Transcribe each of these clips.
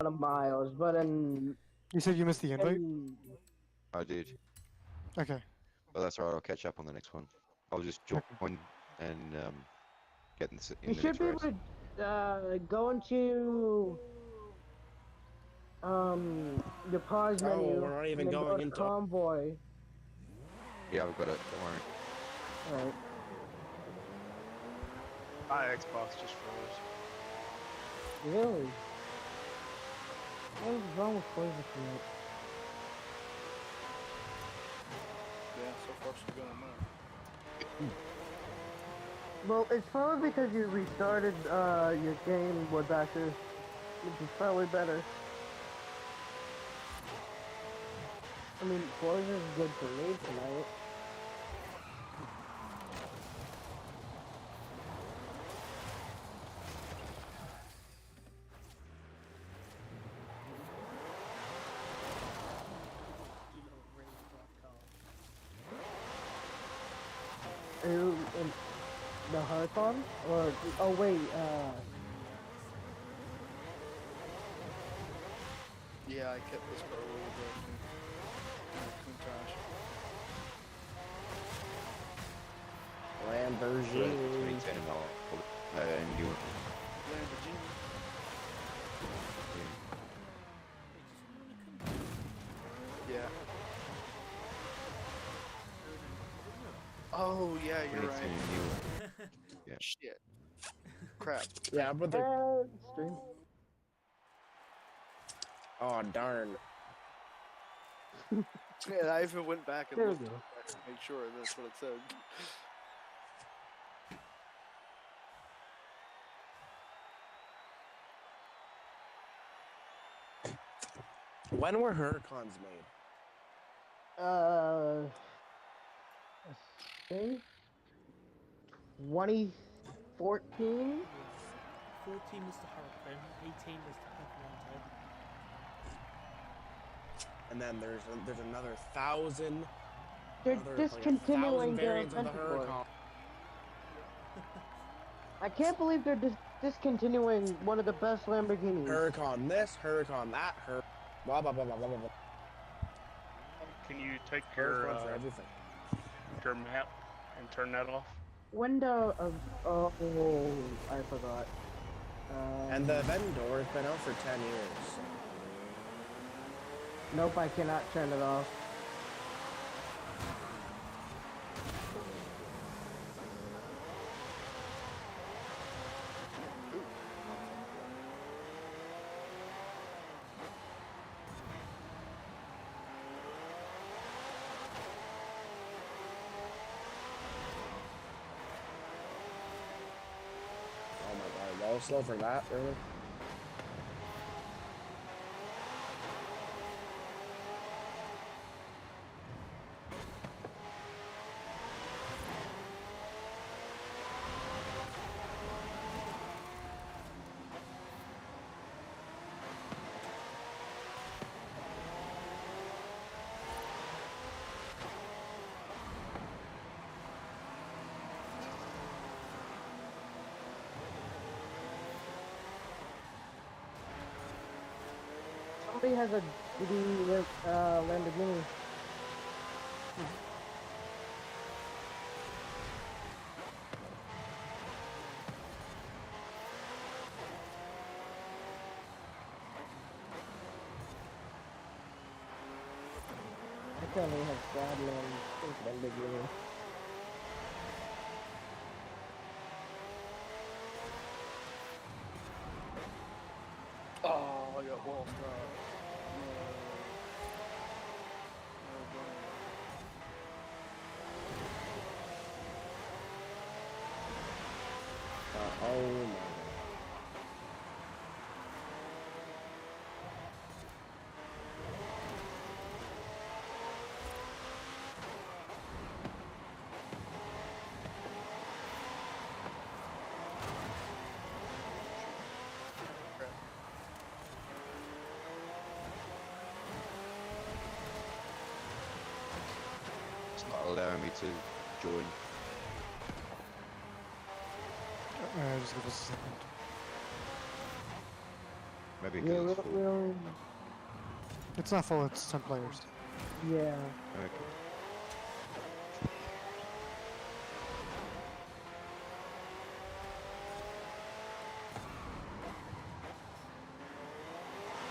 of miles, but You said you missed the invite? I did. Okay. But that's alright, I'll catch up on the next one. I'll just join and get in you the should next be race. able to go into your pause menu. we're not even and then going go to into- convoy. Yeah, I've got it, don't worry. Alright. My Xbox just froze. Really? What is wrong with Boyz tonight? Yeah, so far so good on that. Well, it's probably because you restarted your game with Baxter, which is probably better. I mean, Boyz is good for me tonight. Are you in the Huracan? Or, oh wait, Yeah, I kept this for a little bit. Countach. Lamborghini. 2010 and all. And you. Lamborghini. Yeah. Oh, yeah, you're right. Yeah. Shit. Crap. Yeah, but the... Stream. Oh, darn. Yeah, I even went back and There we looked go. at that to make sure that's what it said. When were Huracans made? Let's see. 2014? 14 was the Hurricane, 18 was the Continental. And then there's another 1,000. They're discontinuing their variants of the Huracan. I can't believe they're discontinuing one of the best Lamborghinis. Huracan this, Huracan that, blah blah blah blah blah blah. Can you take Huracan for everything. your map and turn that off? Window of oh, I forgot. And the vendor has been out for 10 years. Nope, I cannot turn it off. Oh my god, well slow for that, really? Somebody has a GD Lamborghini. I currently have Stradman Lamborghini. Oh, I got wall stop. Oh my god. It's not allowing me to join. Just give us a second. Maybe Yeah, because it's full. It's not full, it's 10 players. yeah. Okay.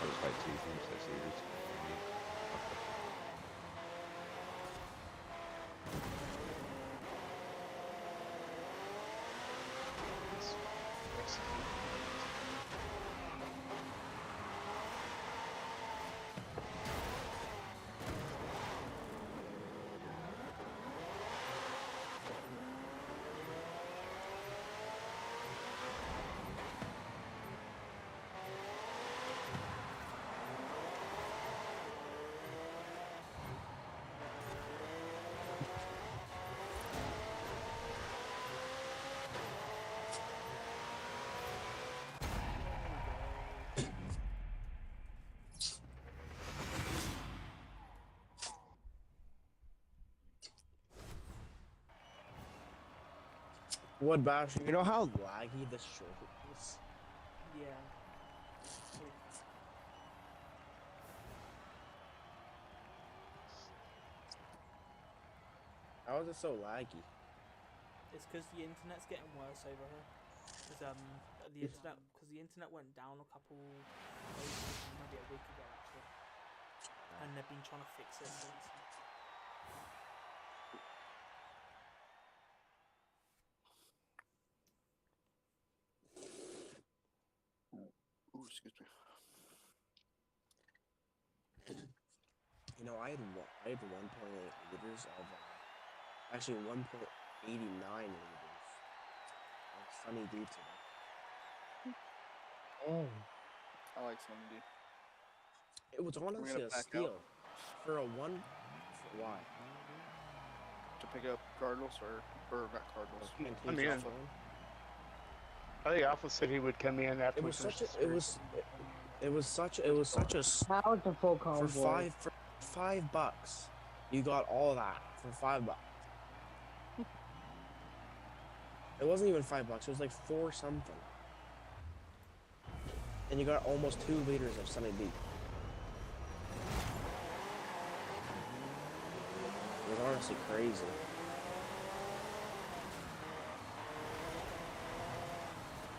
I'll just wait till you finish that series. Wood Bash, you know how laggy this short is? Yeah. How is it so laggy? It's because the internet's getting worse over here. Because the internet went down a couple days, maybe a week ago actually, and they've been trying to fix it since. Ooh, excuse me. You know, I had 1.8 liters of, actually 1.89 liters of Sunny D today. Oh. I like Sunny D. It was honestly a back steal out. for a one. Why? To pick up Cardinals or not Cardinals. And I he's mean, off one. I think Alpha said he would come in after It we was finished such a. the It was such a. Now it's a full combo. For $5, you got all that for $5. It wasn't even $5. It was like 4 something. And you got almost 2 liters of Sunny D. It was honestly crazy.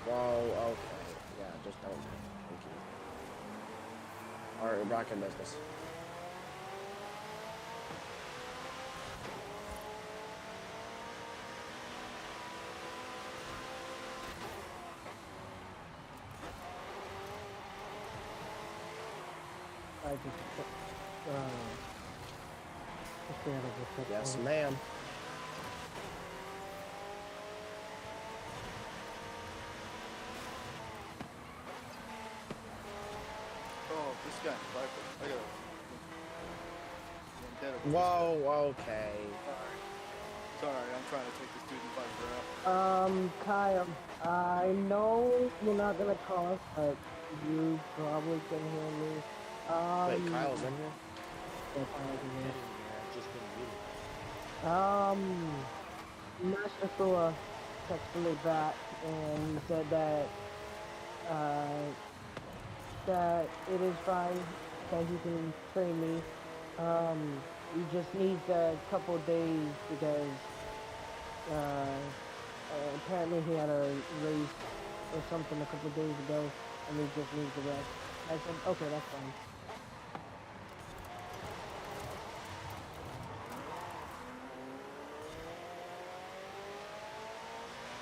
Whoa, okay. Yeah, just don't. Thank you. Alright, we're back in business. I just, stay out of the Yes, checkpoint. ma'am. Oh, this guy in Viper. I got vendetta with Whoa, okay. this guy. Sorry, I'm trying to take this dude in Viper out. Kyle, I know you're not gonna cross, but you probably can hear me. Wait, Kyle's in here? Yeah, Kyle's in here. Just been muted. Master Thua texted me back and said that it is fine, that he can train me. He just needs a couple days because apparently he had a race or something a couple days ago and he just needs the rest. I said, okay, that's fine.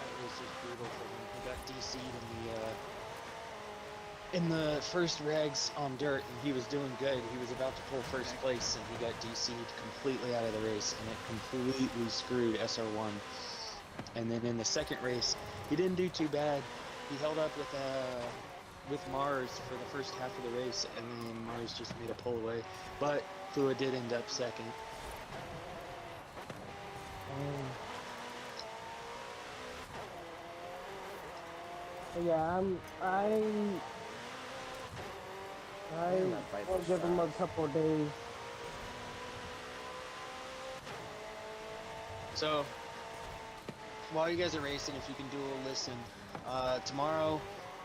It was just brutal for him. He got DC'd in the first regs on dirt, and he was doing good. He was about to pull first place, and he got DC'd completely out of the race, and it completely screwed SR1. And then in the second race, he didn't do too bad. He held up with Mars for the first half of the race, and then Mars just made a pull away. But Flua did end up second. Yeah, will give him a couple of days. So, while you guys are racing, if you can dual listen, tomorrow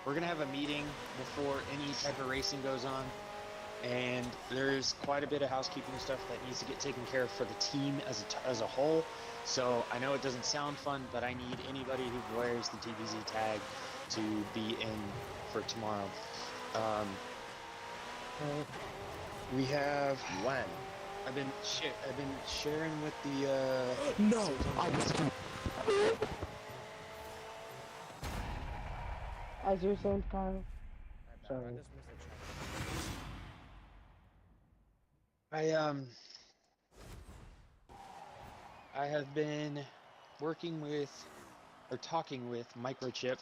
we're gonna have a meeting before any type of racing goes on, and there's quite a bit of housekeeping stuff that needs to get taken care of for the team as a whole. So I know it doesn't sound fun, but I need anybody who wears the TBZ tag to be in for tomorrow. We have. When? I've been sharing with the. No, I was. As you're saying, Kyle. Sorry. I just missed a track. I have been working with, or talking with Microchip,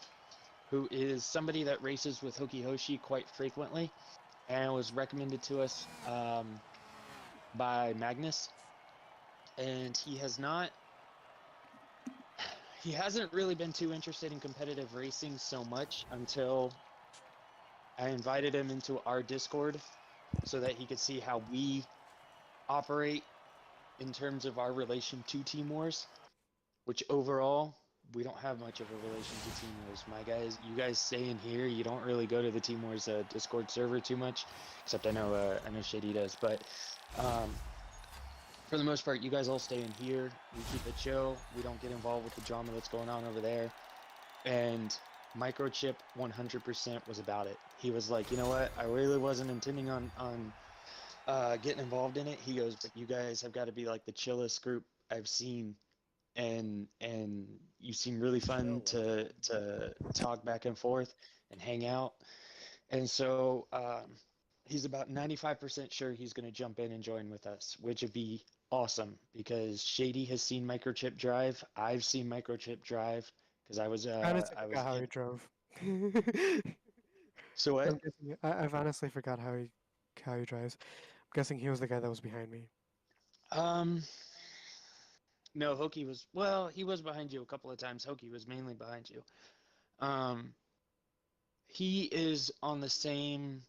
who is somebody that races with Hoki Hoshi quite frequently, and was recommended to us by Magnus. And he hasn't really been too interested in competitive racing so much until I invited him into our Discord so that he could see how we operate in terms of our relation to Team Wars, which overall, we don't have much of a relation to Team Wars. You guys stay in here. You don't really go to the Team Wars Discord server too much, except I know Shady does. But for the most part, you guys all stay in here. We keep it chill. We don't get involved with the drama that's going on over there. And Microchip 100% was about it. He was like, you know what? I really wasn't intending on getting involved in it. He goes, but you guys have got to be like the chillest group I've seen, and you seem really fun to talk back and forth and hang out. And so he's about 95% sure he's going to jump in and join with us, which would be awesome because Shady has seen Microchip drive. I've seen Microchip drive because I was forgot how he drove. So what? I've honestly forgot how he drives. I'm guessing he was the guy that was behind me. No, Hoki was, he was behind you a couple of times. Hoki was mainly behind you. He is on the same,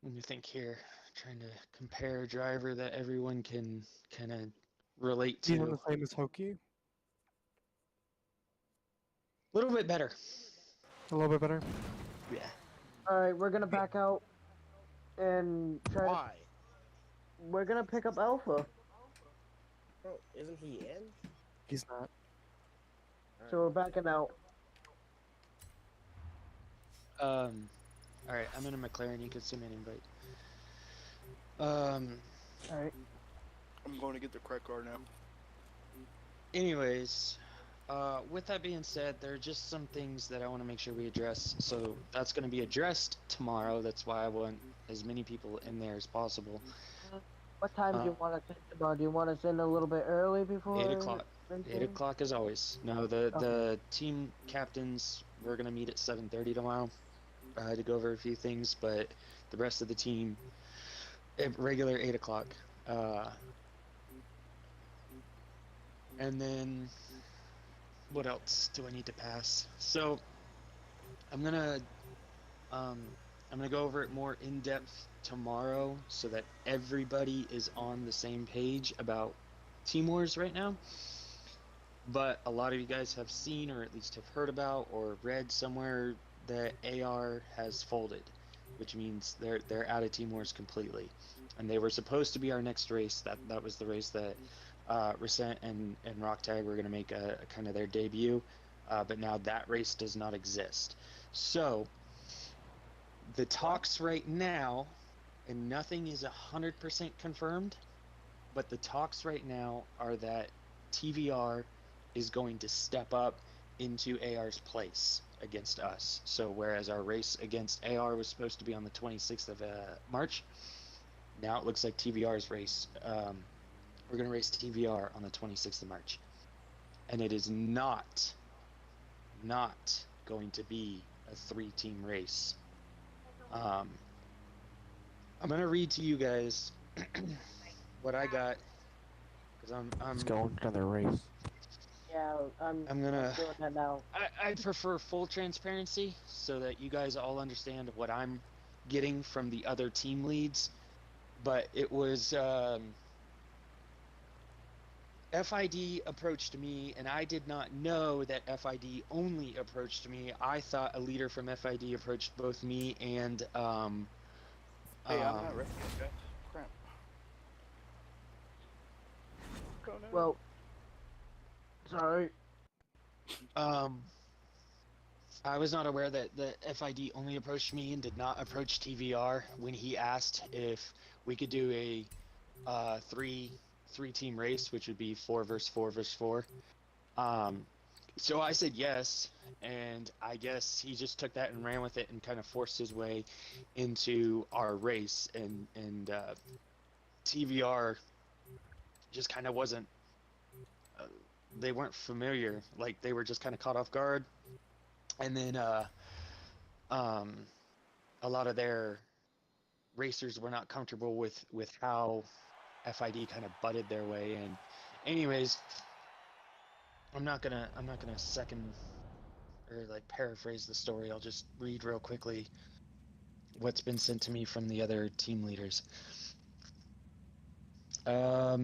let me think here, trying to compare a driver that everyone can kind of relate to. He's on the same as Hoki? A little bit better. A little bit better? Yeah. Alright, we're gonna back out and try. Why? We're gonna pick up Alpha. Bro, isn't he in? He's not. So we're backing out. Alright, I'm in a McLaren. You can send me an invite. Alright. I'm going to get the credit card now. Anyways, with that being said, there are just some things that I want to make sure we address. So that's going to be addressed tomorrow. That's why I want as many people in there as possible. What time do you want to send tomorrow? Do you want to send a little bit early before? 8 o'clock. 8 o'clock as always. No, the team captains, we're going to meet at 7:30 tomorrow to go over a few things, but the rest of the team, regular 8 o'clock. And then, what else do I need to pass? So, I'm gonna go over it more in depth tomorrow so that everybody is on the same page about Team Wars right now. But a lot of you guys have seen, or at least have heard about, or read somewhere that AR has folded, which means they're out of Team Wars completely. And they were supposed to be our next race. That was the race that Resent and Rocktag were going to make a kind of their debut, but now that race does not exist. So the talks right now, and nothing is 100% confirmed, but the talks right now are that TVR is going to step up into AR's place against us. So whereas our race against AR was supposed to be on the 26th of March, now it looks like TVR's race. We're going to race TVR on the 26th of March. And it is not going to be a 3-team race. I'm going to read to you guys what I got. Because Let's go another race. Yeah, I'm gonna doing that now. I prefer full transparency so that you guys all understand what I'm getting from the other team leads. But it was FID approached me, and I did not know that FID only approached me. I thought a leader from FID approached both me and Hey, I'm not wrecking it, guys. Crap. Oh no. Well, sorry. I was not aware that the FID only approached me and did not approach TVR when he asked if we could do a three team race, which would be 4 versus 4 versus 4. So I said yes, and I guess he just took that and ran with it and kind of forced his way into our race, and TVR just kind of wasn't. They weren't familiar, like they were just kind of caught off guard, and then a lot of their racers were not comfortable with how FID kind of butted their way in. Anyways, I'm not gonna second or like paraphrase the story. I'll just read real quickly what's been sent to me from the other team leaders. All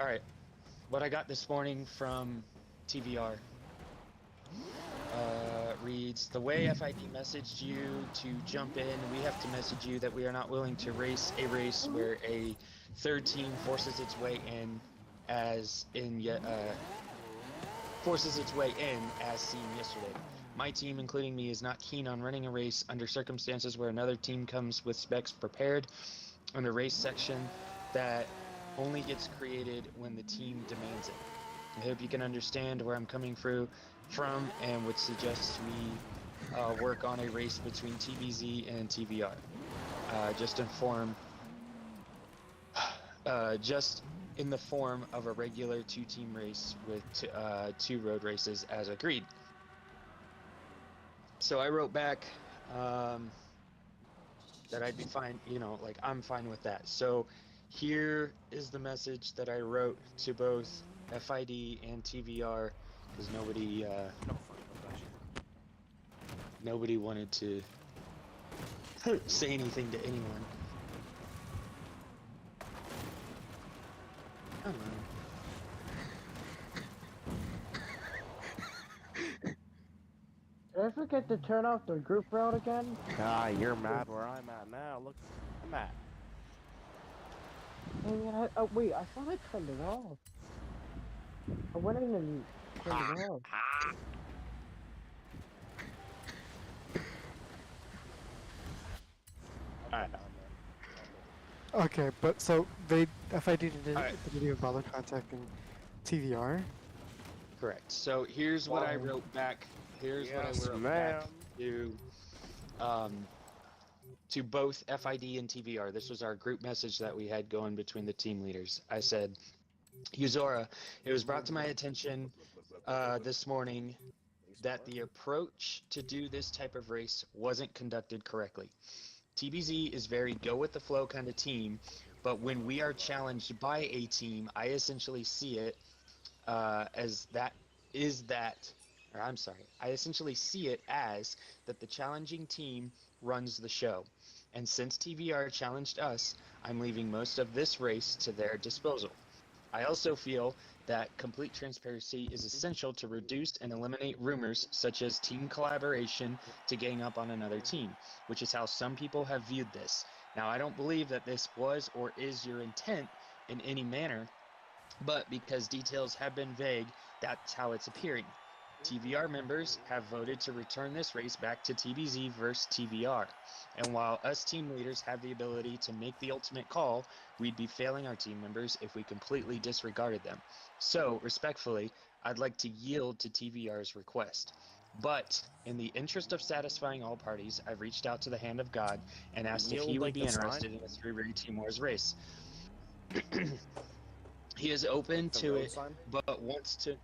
right, what I got this morning from TVR reads, the way FID messaged you to jump in, we have to message you that we are not willing to race a race where a third team forces its way in as seen yesterday. My team, including me, is not keen on running a race under circumstances where another team comes with specs prepared on a race section that only gets created when the team demands it. I hope you can understand where I'm coming from and would suggest we work on a race between TBZ and TVR. Just in the form of a regular 2-team race with 2 road races as agreed. So I wrote back that I'd be fine, like I'm fine with that. So here is the message that I wrote to both FID and TVR, because nobody wanted to say anything to anyone. Come on. Did I forget to turn off the group route again? Ah, you're mad where I'm at now. Look, I'm at. Oh wait, I thought I turned it off. I went in and turned it off. Alright. Okay, but so FID didn't Alright. even bother contacting TVR. Correct. So here's what I wrote back. Here's what I wrote back to both FID and TVR. This was our group message that we had going between the team leaders. I said, Yuzora, it was brought to my attention this morning that the approach to do this type of race wasn't conducted correctly. TBZ is very go with the flow kind of team, but when we are challenged by a team, I essentially see it I essentially see it as that the challenging team runs the show. And since TVR challenged us, I'm leaving most of this race to their disposal. I also feel that complete transparency is essential to reduce and eliminate rumors such as team collaboration to gang up on another team, which is how some people have viewed this. Now, I don't believe that this was or is your intent in any manner, but because details have been vague, that's how it's appearing. TVR members have voted to return this race back to TBZ versus TVR. And while us team leaders have the ability to make the ultimate call, we'd be failing our team members if we completely disregarded them. So, respectfully, I'd like to yield to TVR's request. But, in the interest of satisfying all parties, I've reached out to the Hand of God and asked if he would be interested in a 3-ray Team Wars race. He is open to it, but wants to...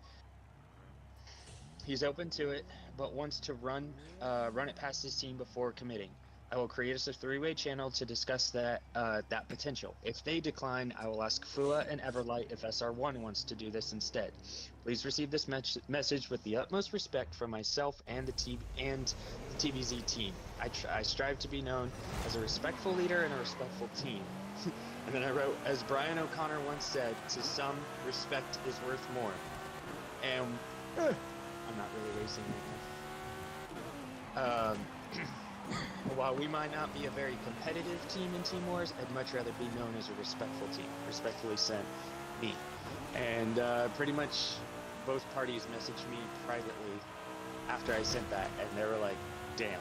He's open to it, but wants to run it past his team before committing. I will create us a three-way channel to discuss that potential. If they decline, I will ask Fua and Everlight if SR1 wants to do this instead. Please receive this message with the utmost respect from myself and the TBZ team. I strive to be known as a respectful leader and a respectful team. And then I wrote, as Brian O'Connor once said, to some, respect is worth more. And I'm not really racing right now. While we might not be a very competitive team in Team Wars, I'd much rather be known as a respectful team. Respectfully sent, me. And pretty much both parties messaged me privately after I sent that, and they were like, damn,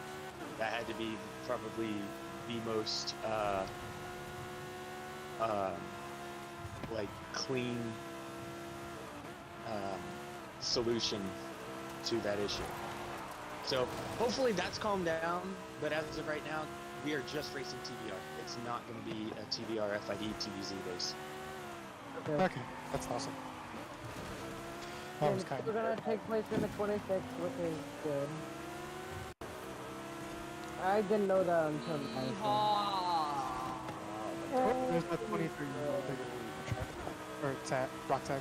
that had to be probably the most like clean solution to that issue. So hopefully that's calmed down, but as of right now, we are just racing TBR. It's not going to be a TBR FID TBZ race. Okay, that's awesome. That And was it's kind still of gonna take place in the 26th, which is good. I didn't know that until There's that 23-year-old or tag, rock tag.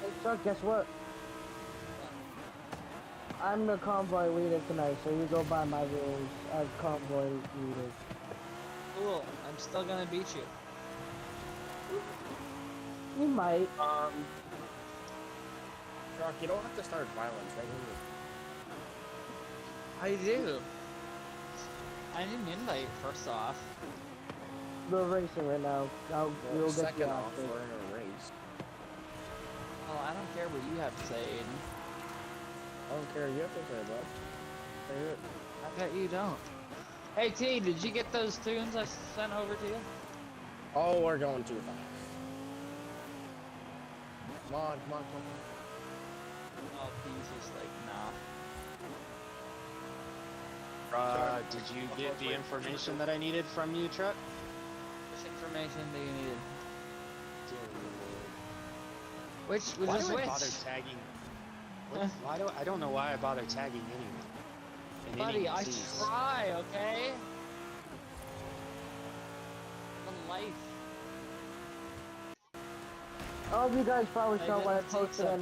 Hey Chuck, guess what? I'm the convoy leader tonight, so you go by my rules as convoy leader. Cool. I'm still gonna beat you. You might. Rock, you don't have to start violence, right? I do. I need an invite, first off. We're racing right now. You'll get Second the off, outfit. we're in a race. Oh, I don't care what you have to say, Aiden. I don't care, you have to say that. Say it. I bet you don't. Hey T, did you get those tunes I sent over to you? Oh, we're going too fast. Come on, come on, come on. Oh, he's just like, nah. Did you get the information that I needed from you, Truck? Which information do you need? Why Which? do I bother tagging? I don't know why I bother tagging anyone. In Buddy, any I disease. try, okay? The life. Oh, you guys probably I saw what I didn't take posted in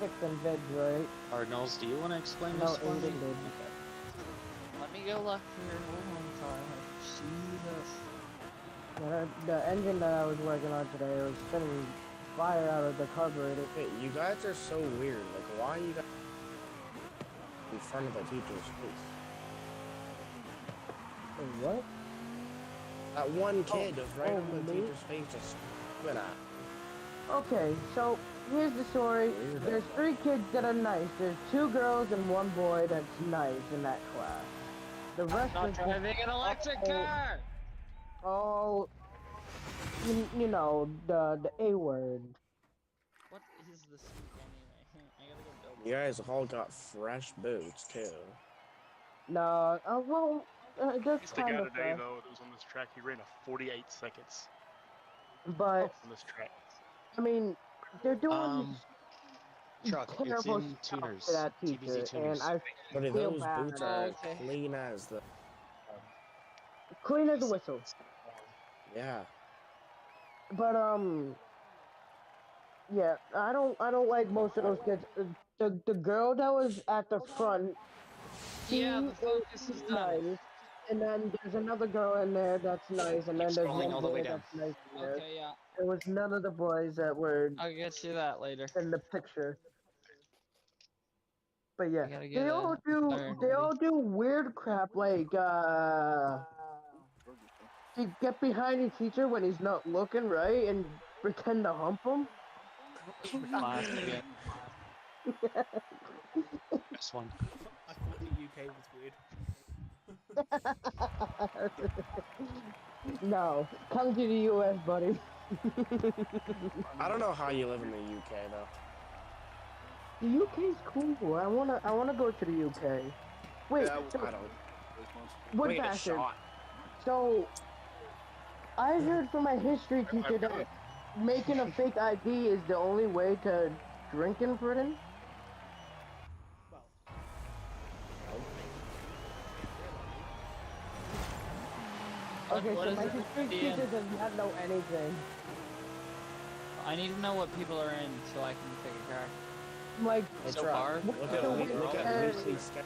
pics and vids, right? Cardinals, do you want to explain No, this for me? Aiden did. Let me go look here. Hold on, Jesus. The engine that I was working on today was spinning fire out of the carburetor. Hey, you guys are so weird. Like, why are you guys in front of the teacher's face? What? That one kid is right on the me? teacher's face just spit at. Okay, so here's the story. There's 3 kids that are nice. There's 2 girls and 1 boy that's nice in that class. The rest Not is driving an electric car! all you know, the A word. What is this anyway? I gotta go build You guys all got fresh boots, too. No, well, that's He's the guy kind of today, fresh. though, that was on this track. He ran a 48 seconds But on this track. I mean, they're doing Truck, it's terrible in stuff tuners. to that teacher, TBZ tuners. and I Buddy, feel those bad. boots are Okay. clean as the... Clean as a whistle. Yeah. But yeah, I don't like most of those kids. The girl that was at the front, she Yeah, the focus is done. nice. And then there's another girl in there that's nice, and then Keep there's scrolling one all the way boy down. that's nice in there. Okay, yeah. There was none of the boys that were I'll get you that later. in the picture. But yeah, I gotta they get all a do McLaren weird crap like you get behind your teacher when he's not looking, right, and pretend to hump him. Class again. This one. I thought the UK was weird. No, come to the US, buddy. I don't know how you live in the UK, though. The UK's cool. I wanna go to the UK. Wait, Yeah, so, I don't. what Wait, a bastard? shot. So, I heard from my history teacher that making a fake ID is the only way to drink in Britain. Well, Okay, what so is my it street in? teacher does not know anything. I need to know what people are in so I can pick a car. Like, Hey, So Truck, far, look at so look at Weasley's schedule.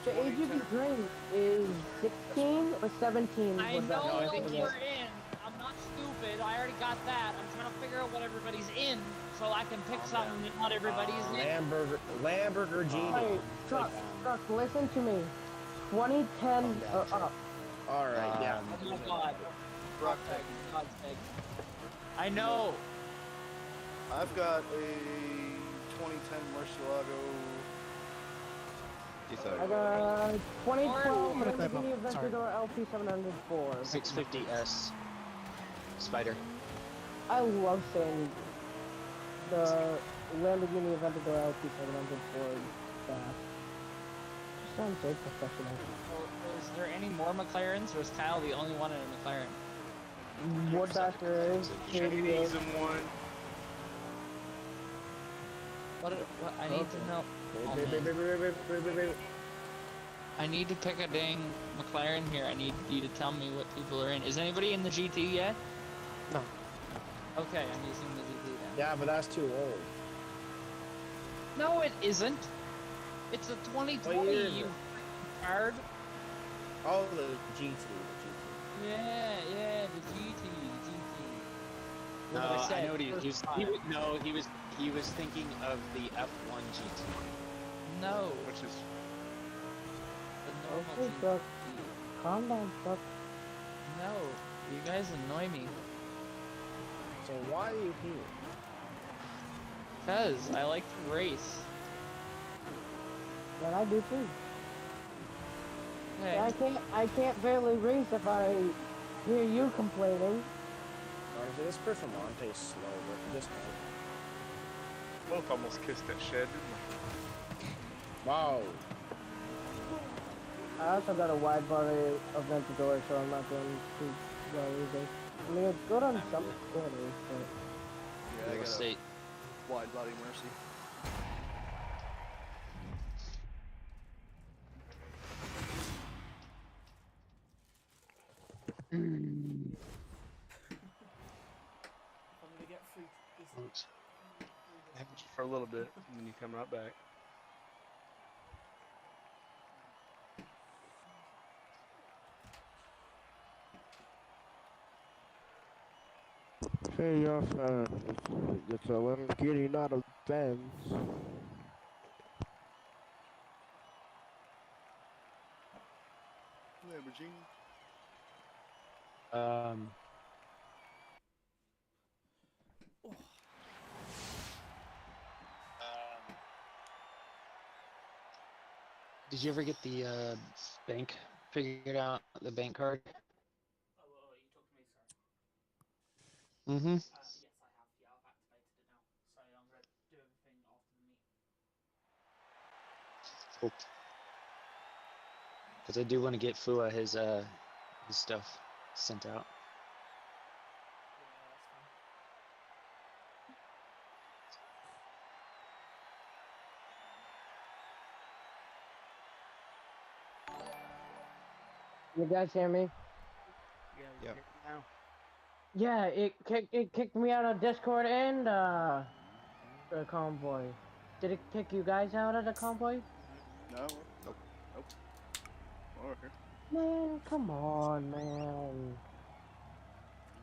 the age you can drink is 16 or 17. I was that know I what think last we're year. in. I'm not stupid. I already got that. I'm trying to figure out what everybody's in so I can pick Calm something down. that not everybody's in. Lamborghini. Hey, Truck, listen to me. 2010 Calm down, or Truck. up. All right, yeah. Oh my god. Rock God's sake, God's sake. I know. I've got a 2010 Murcielago. Yes, I sir. got 2012 What a typo. Lamborghini Sorry. Aventador LP 704. 650S. Spider. I love saying the Lamborghini Aventador LP 704 fast. Sounds so professional. Is there any more McLarens, or is Kyle the only one in a McLaren? Woodbasher is, Katie is. one. What I need to know. Oh, man. I need to pick a dang McLaren here. I need you to tell me what people are in. Is anybody in the GT yet? No. Okay, I'm using the GT then. Yeah, but that's too old. No, it isn't. It's a 2020. What year is You it? card. Oh, the GT. Yeah, the GT. No, What did I say? I know what he First was. time. He was thinking of the F1 GT, No, which is the normal Okay, GT. Truck. Calm down, Truck. No, you guys annoy me. So why are you here? Cause I like to race. And I do too. Hey, I can't barely race if I hear you complaining. Honestly, this Performante is slow, but just Both almost kissed that shed, didn't wow. I also got a wide body Aventador, so I'm not going too well either. I mean, it's good on some corners, but Yeah, I real got estate. a wide body Mercy. I'm gonna get free this. for a little bit, and then you come right back. Hey, your friend. It's a Lamborghini, not a Benz. Lamborghini. Did you ever get the bank figured out? The bank card? Oh, you talk to me, sorry. Mm-hmm. Yes, I have. Yeah, I've activated it now. So I'm gonna do everything after the meet. Cool. Because I do want to get Fua his stuff sent out. Yeah, that's fine. you guys hear me? Yeah. Yep. Now. Yeah, it kicked me out of Discord and the convoy. Did it kick you guys out of the convoy? No. Nope. Nope. We're here. Man, come on, man.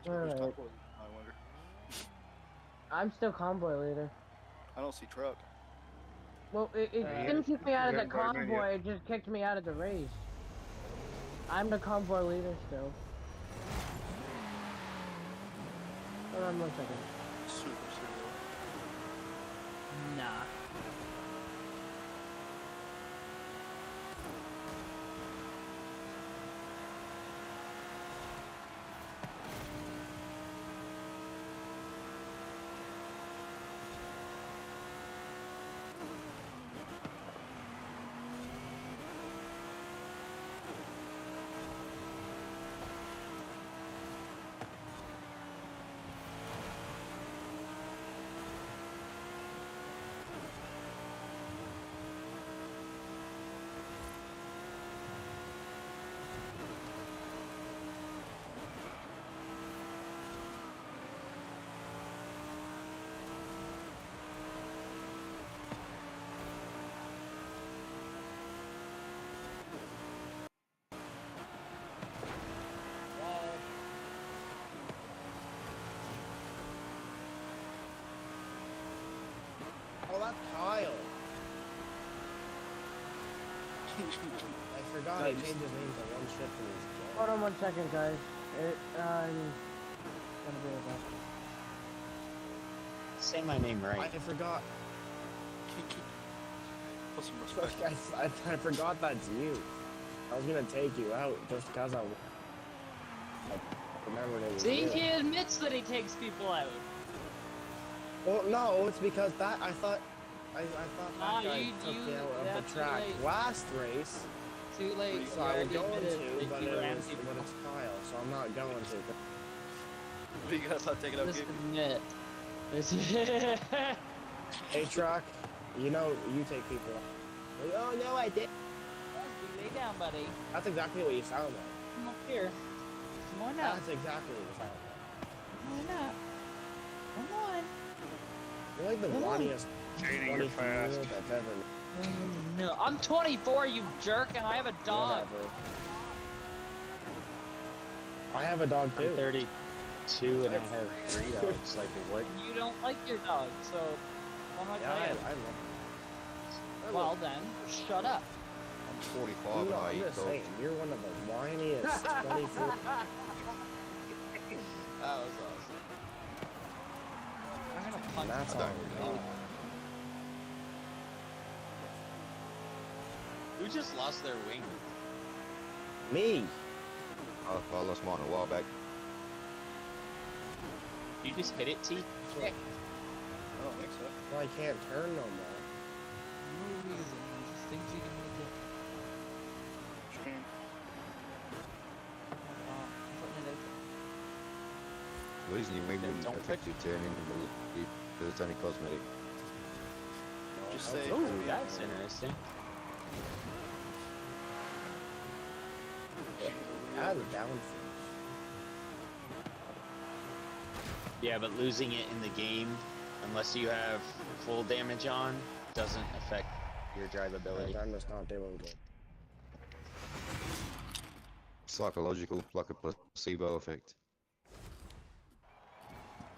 Who's Alright. top boy, I wonder. I'm still convoy leader. I don't see truck. Well, it Yeah, didn't kick me out of the haven't brought him in yet. convoy, it just kicked me out of the race. I'm the convoy leader still. Hold on 1 second. Super serial. Nah. that's Kyle. I forgot he changed his name to one shift in his job. Hold on 1 second, guys. I'm gonna be with that. Say my name right. I forgot. Put some respect. I forgot that's you. I was gonna take you out just because I remembered it was See, you. he admits that he takes people out. Well, no, it's because that I thought Nah, that guy you- took you- me out of that's the track too late. last race. Too late. So I was going to, that but you it ran was people. but it's Kyle, so I'm not going to. What are you guys not taking out? Just Gabe? admit. Hey, truck, you know you take people out. Like, oh no, I did. Lay down, buddy. That's exactly what you sound like. Come up here. Come on up. That's exactly what you sound like. Come on up. Come on. You're like the Come on. whiniest Shady, you're 23-year-old fast. that's ever. No, I'm 24, you jerk, and I have a dog. Whatever. I have a dog I'm too. 32 and I have 3 dogs. Like, what? You don't like your dog, so I'm not Yeah, gonna. I love Well then, shut up. I'm 45 you and know, I I'm eat just dogs. saying, you're one of the whiniest 24. That was awesome. I'm gonna And punch that's you. all. Who just lost their wing? Me. I lost mine a while back. You just hit it, T? I don't think so. Well, I can't turn no more. No reason. He just thinks he can make it. Stream. The reason you make them Don't affect your turning because it's only cosmetic. Just say. Ooh, that's interesting. Out of down. Yeah, but losing it in the game, unless you have full damage on, doesn't affect your drivability. I'm just not doing good. Psychological, like a placebo effect.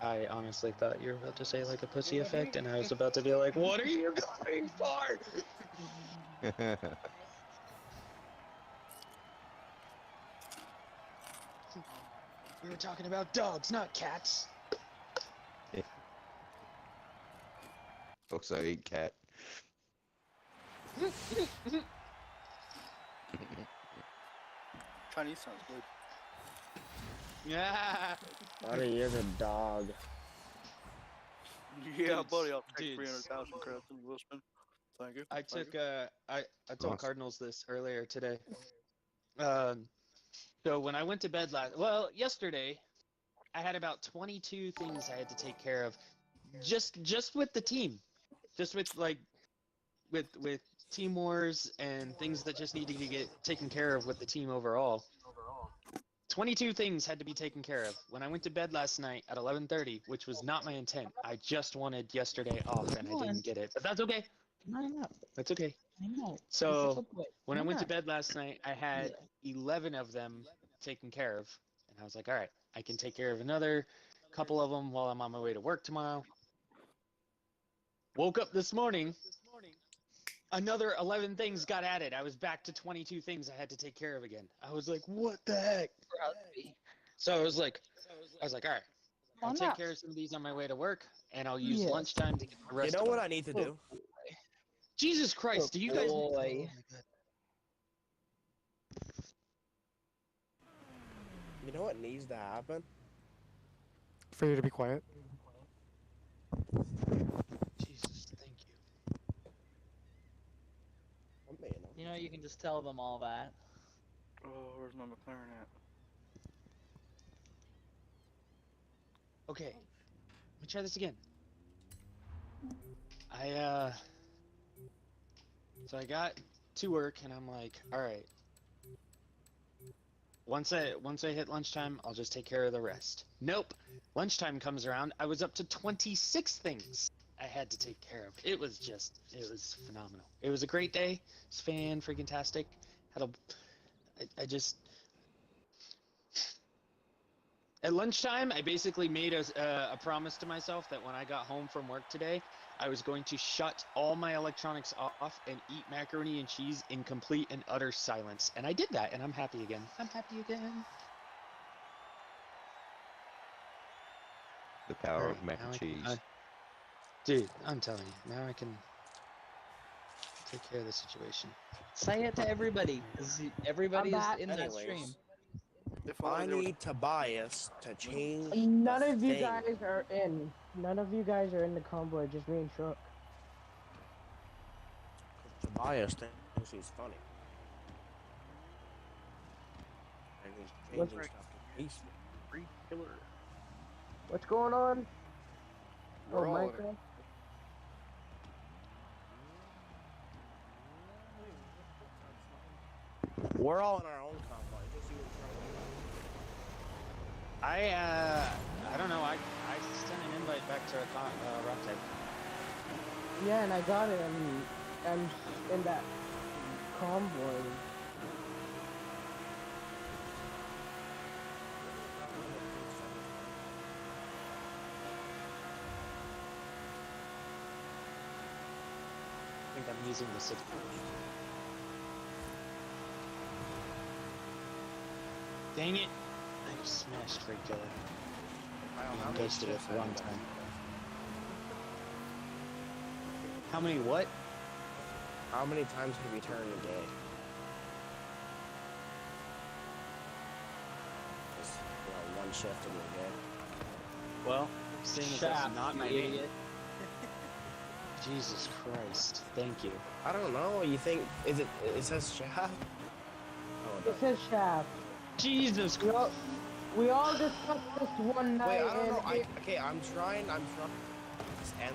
I honestly thought you were about to say like a pussy effect, and I was about to be like, what are you going for? We were talking about dogs, not cats. Also eat cat. Chinese sounds good. Yeah. Buddy is a dog. Yeah, Dudes, buddy, I'll take dudes. 300,000 credits in Wilson. Thank you. I Thank took you. I told Nice. Cardinals this earlier today. So when I went to bed yesterday, I had about 22 things I had to take care of, just with the team, just with with team wars and things that just needed to get taken care of with the team overall. 22 things had to be taken care of. When I went to bed last night at 11:30, which was not my intent, I just wanted yesterday off and I didn't get it, but that's okay. I know. That's okay. I know. So when I Why went to not? bed last night, I had 11 of them taken care of, and I was like, all right, I can take care of another couple of them while I'm on my way to work tomorrow. Woke up this morning, another 11 things got added. I was back to 22 things I had to take care of again. I was like, what the heck? So I was like, all right, I'll take care of some of these on my way to work, and I'll use Yes. lunchtime to get the rest You know of what them. I need to do? Jesus Christ, do you guys... Boy. You know what needs to happen? For you to be quiet. Jesus, thank you. I'm being honest. You know, you can just tell them all that. Oh, where's my McLaren at? Okay, let me try this again. So I got to work and I'm like, all right. Once I hit lunchtime, I'll just take care of the rest. Nope. Lunchtime comes around, I was up to 26 things I had to take care of. It was phenomenal. It was a great day. It's fan-freaking-tastic. At lunchtime, I basically made a promise to myself that when I got home from work today, I was going to shut all my electronics off and eat macaroni and cheese in complete and utter silence. And I did that, and I'm happy again. I'm happy again. The power Alright, of mac now and I can- cheese. Dude, I'm telling you, now I can take care of the situation. Say it to everybody, because everybody's back. in that Anyways, stream. If only I there was- need Tobias to change None the of you thing. guys are in. None of you guys are in the convoy, just me and Shook. Tobias thinks he's funny. And he's What's changing stuff to peace. What's going on? We're all in it. Minecraft? We're all in our own convoy. Just you and Trevor. I don't know, I sent an invite back to Rock Type. Yeah, and I got it. I'm in that convoy. I think I'm using the 6. Dang it! I just smashed Freight Killer. How And many ghosted it shifts for a long have you time. done? How many what? How many times have you turned gay? Just, one shift and you're gay. Well, seeing as that's Shaft, not you my name. idiot. Jesus Christ, thank you. I don't know. You think it says shaft? Oh, It says Shaft. Jesus We Christ. all discussed this one night. Wait, I don't know. and Okay, I'm trying. And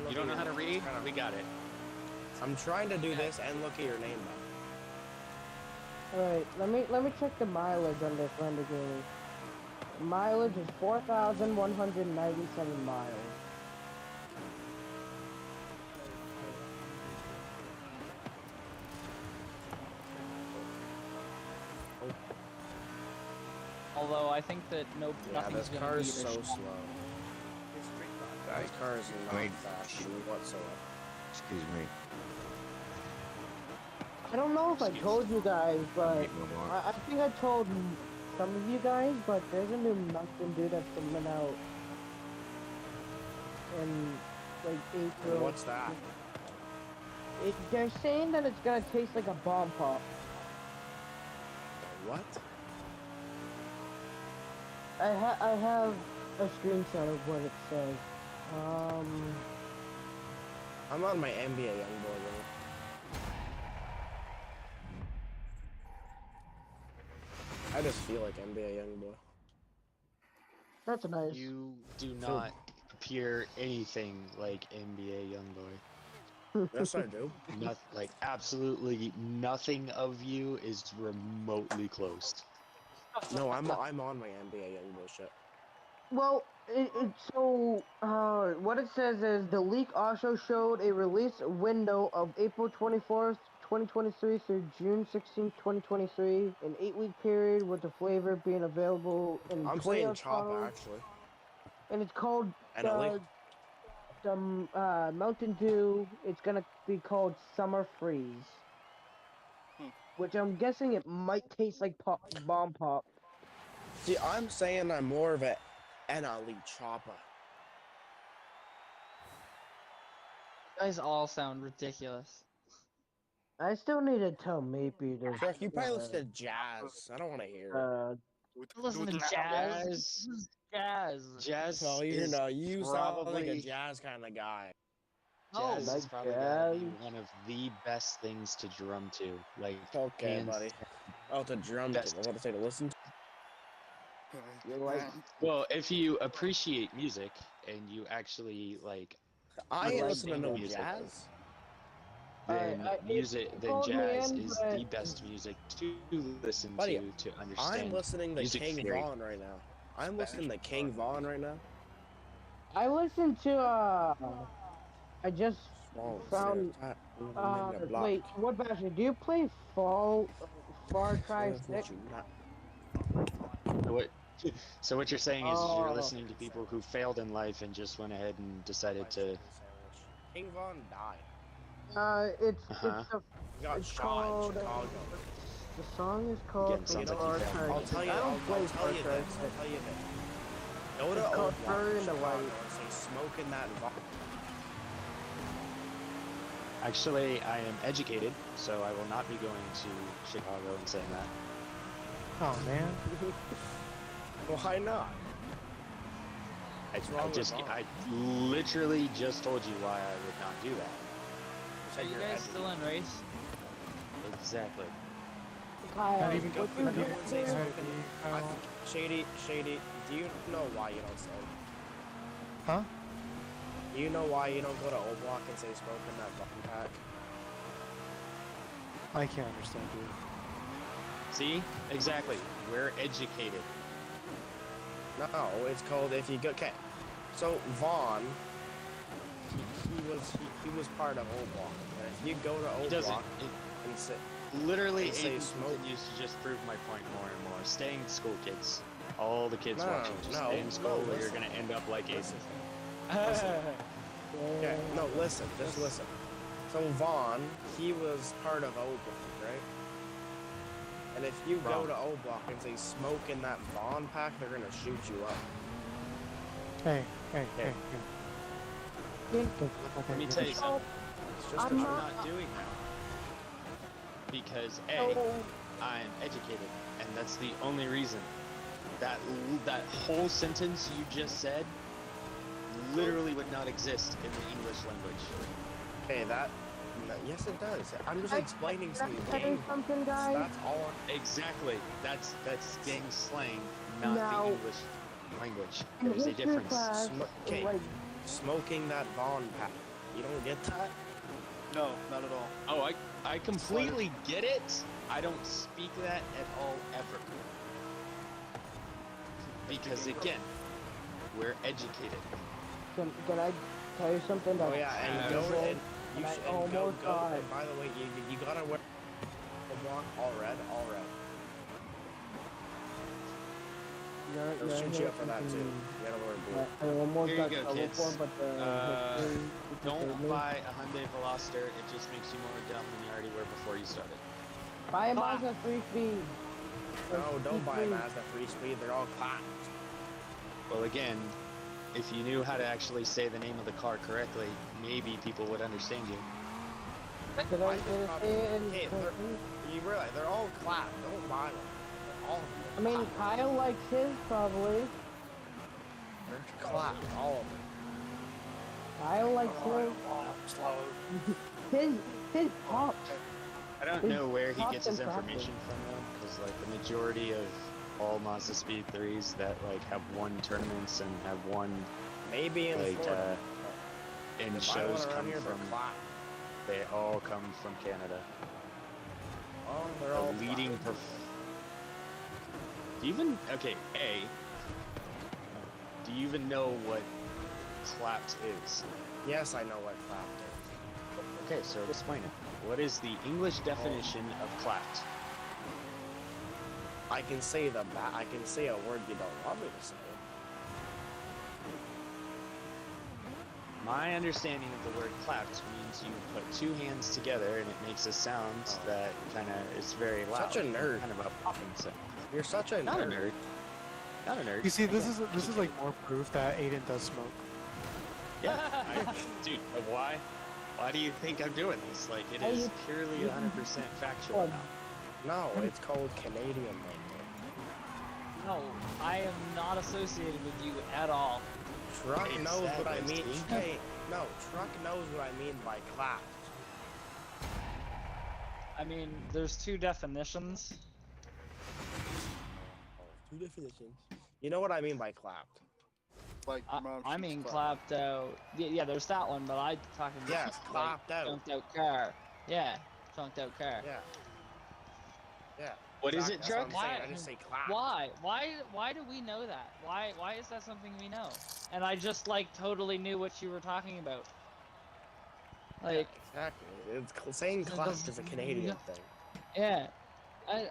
You don't know how to read? We got it. I'm trying to do this and look at your name now. Alright, let me check the mileage on this Lamborghini. Mileage is 4,197 miles. Although I think that Yeah, nothing's this gonna car beat is a so Shaft. slow. This car is not I mean, fast whatsoever. Excuse me. I don't know if I told you guys, but Make one more. I think I told some of you guys, but there's a new Mountain Dew that's coming out in like April. What's that? They're saying that it's gonna taste like a bomb pop. What? I have a screenshot of what it says. I'm on my NBA Youngboy really. I just feel like NBA Youngboy. That's nice. You do not appear anything like NBA Youngboy. Yes, I do. Not like absolutely nothing of you is remotely close. No, I'm on my NBA Youngboy shit. Well, what it says is the leak also showed a release window of April 24th, 2023 through June 16th, 2023, an 8-week period with the flavor being available in I'm 20 saying ounce Choppa bottles, actually. and it's called And at least the Mountain Dew. It's gonna be called Summer Freeze, which I'm guessing it might taste like bomb pop. see, I'm saying I'm more of an elite Choppa. You guys all sound ridiculous. I still need to tell Maybe to Shrek, you probably listen to jazz. I don't want to hear it. Listen to jazz. Jazz. Jazz So you is know, you sound like a probably- jazz kind of guy. Jazz like is probably gotta be jazz. one of the best things to drum to. Like, Okay, hands buddy. Oh, to drum. Best. I was about to say to listen to. You're like, Well, if you appreciate music and you actually like I ain't like listening to no music. jazz. then called me jazz in, is but- the best music to listen Buddy, to understand. I'm listening to music King theory. Vaughn right now. I'm listening to King Vaughn right now. I listened to I just Small found block. wait, what Basher, do you play Far Cry 6? So what you're saying is you're Oh. listening to people who failed in life and just went ahead and decided to King Von died. It's He got it's shot called. in Chicago. The song is called Again, sounds like Far you found Cry. I'll tell you. I don't play I'll tell Far you Cry. this. I'll tell you this. Go to It's called Old Fur Block, in the Chicago, Light. and say smoking that. Actually, I am educated, so I will not be going to Chicago and saying that. Oh man. Why not? I literally just told you why I would not do that. Are you guys still in race? Exactly. Kyle, Not even what go. you Not even do say there? hi to me, Kyle. Shady, do you know why you don't say? Huh? Do you know why you don't go to O Block and say smoking that button pack? I can't understand you. See? Exactly. We're educated. No, it's called if you go. Okay, so Vaughn, he was part of O Block, and if you go to O Block and say Literally, and say Aiden smoke. continues to just prove my point more and more. Stay in school, kids. All the kids No, watching, just no, stay in school, no, or you're listen. gonna end up like Aiden. Okay, no, listen, just listen. So Vaughn, he was part of O Block, right? And if you go Wrong. to O Block and say smoke in that Vaughn pack, they're gonna shoot you up. Hey. Okay. Let me tell you something. It's just I'm a not doing that. Because A, I'm educated, and that's the only reason. That whole sentence you just said literally would not exist in the English language. Okay, yes it does. I'm just explaining some Can I tell you game. something, guys? That's all. Exactly. That's gang slang, not Now, the English language. in There's a history difference. class, Okay, like, smoking that Vaughn pack. You don't get that? No, not at all. Oh, I completely get it. I don't speak that at all ever. Because again, we're educated. can I tell you something? Oh That's yeah, and terrible? go and you And I should and go. almost got And by the way, you gotta wear the block all red. They'll shoot you up for that too. You gotta wear blue. I almost Here you got go, trouble kids. for, but the history Don't saved me. buy a Hyundai Veloster. It just makes you more dumb than you already were before you started. Buy a Mazda 3-speed. No, don't buy a Mazda 3-speed. They're all clapped. Well, again, if you knew how to actually say the name of the car correctly, maybe people would understand you. Did I say it in Okay, you realize they're all clapped. Don't buy them. They're all. I mean, Kyle likes his, probably. They're clapped. All of them. Kyle likes his. His pops. I don't His know where he pops gets his and crackers. information from though, because like the majority of all Mazda Speed 3s that like have won tournaments and have won Maybe in like Florida. and If I shows wanna run come here, from they're clapped. they all come from Canada. Oh, they're all The leading clapped. do you even okay, A, do you even know what clapped is? Yes, I know what clapped is. Okay, so explain it. What is the English definition of clapped? I can say I can say a word you don't want me to say. My understanding of the word clapped means you put two hands together and it makes a sound that kind of is very loud. Such a nerd. Kind of a popping sound. You're such a Not a nerd. nerd. Not a nerd. You see, this is like more proof that Aiden does smoke. Yeah. Dude, why? Why do you think I'm doing this? Like, it is purely 100% factual now. No, it's called Canadian language. No, I am not associated with you at all. Truck knows what I Exactly, mean. Steve. Hey, no, truck knows what I mean by clapped. I mean, there's two definitions. Two definitions. You know what I mean by clapped? Like, I mean, clapped out. Yeah, there's that one, but I'm talking about Yes, clapped out. chunked out car. Yeah, chunked out car. Yeah. Yeah. What is it, That's what Chuck? I'm saying. I just say clapped. Why do we know that? Why is that something we know? And I just like totally knew what you were talking about. Like, Exactly. It's saying clapped is a Canadian thing. yeah,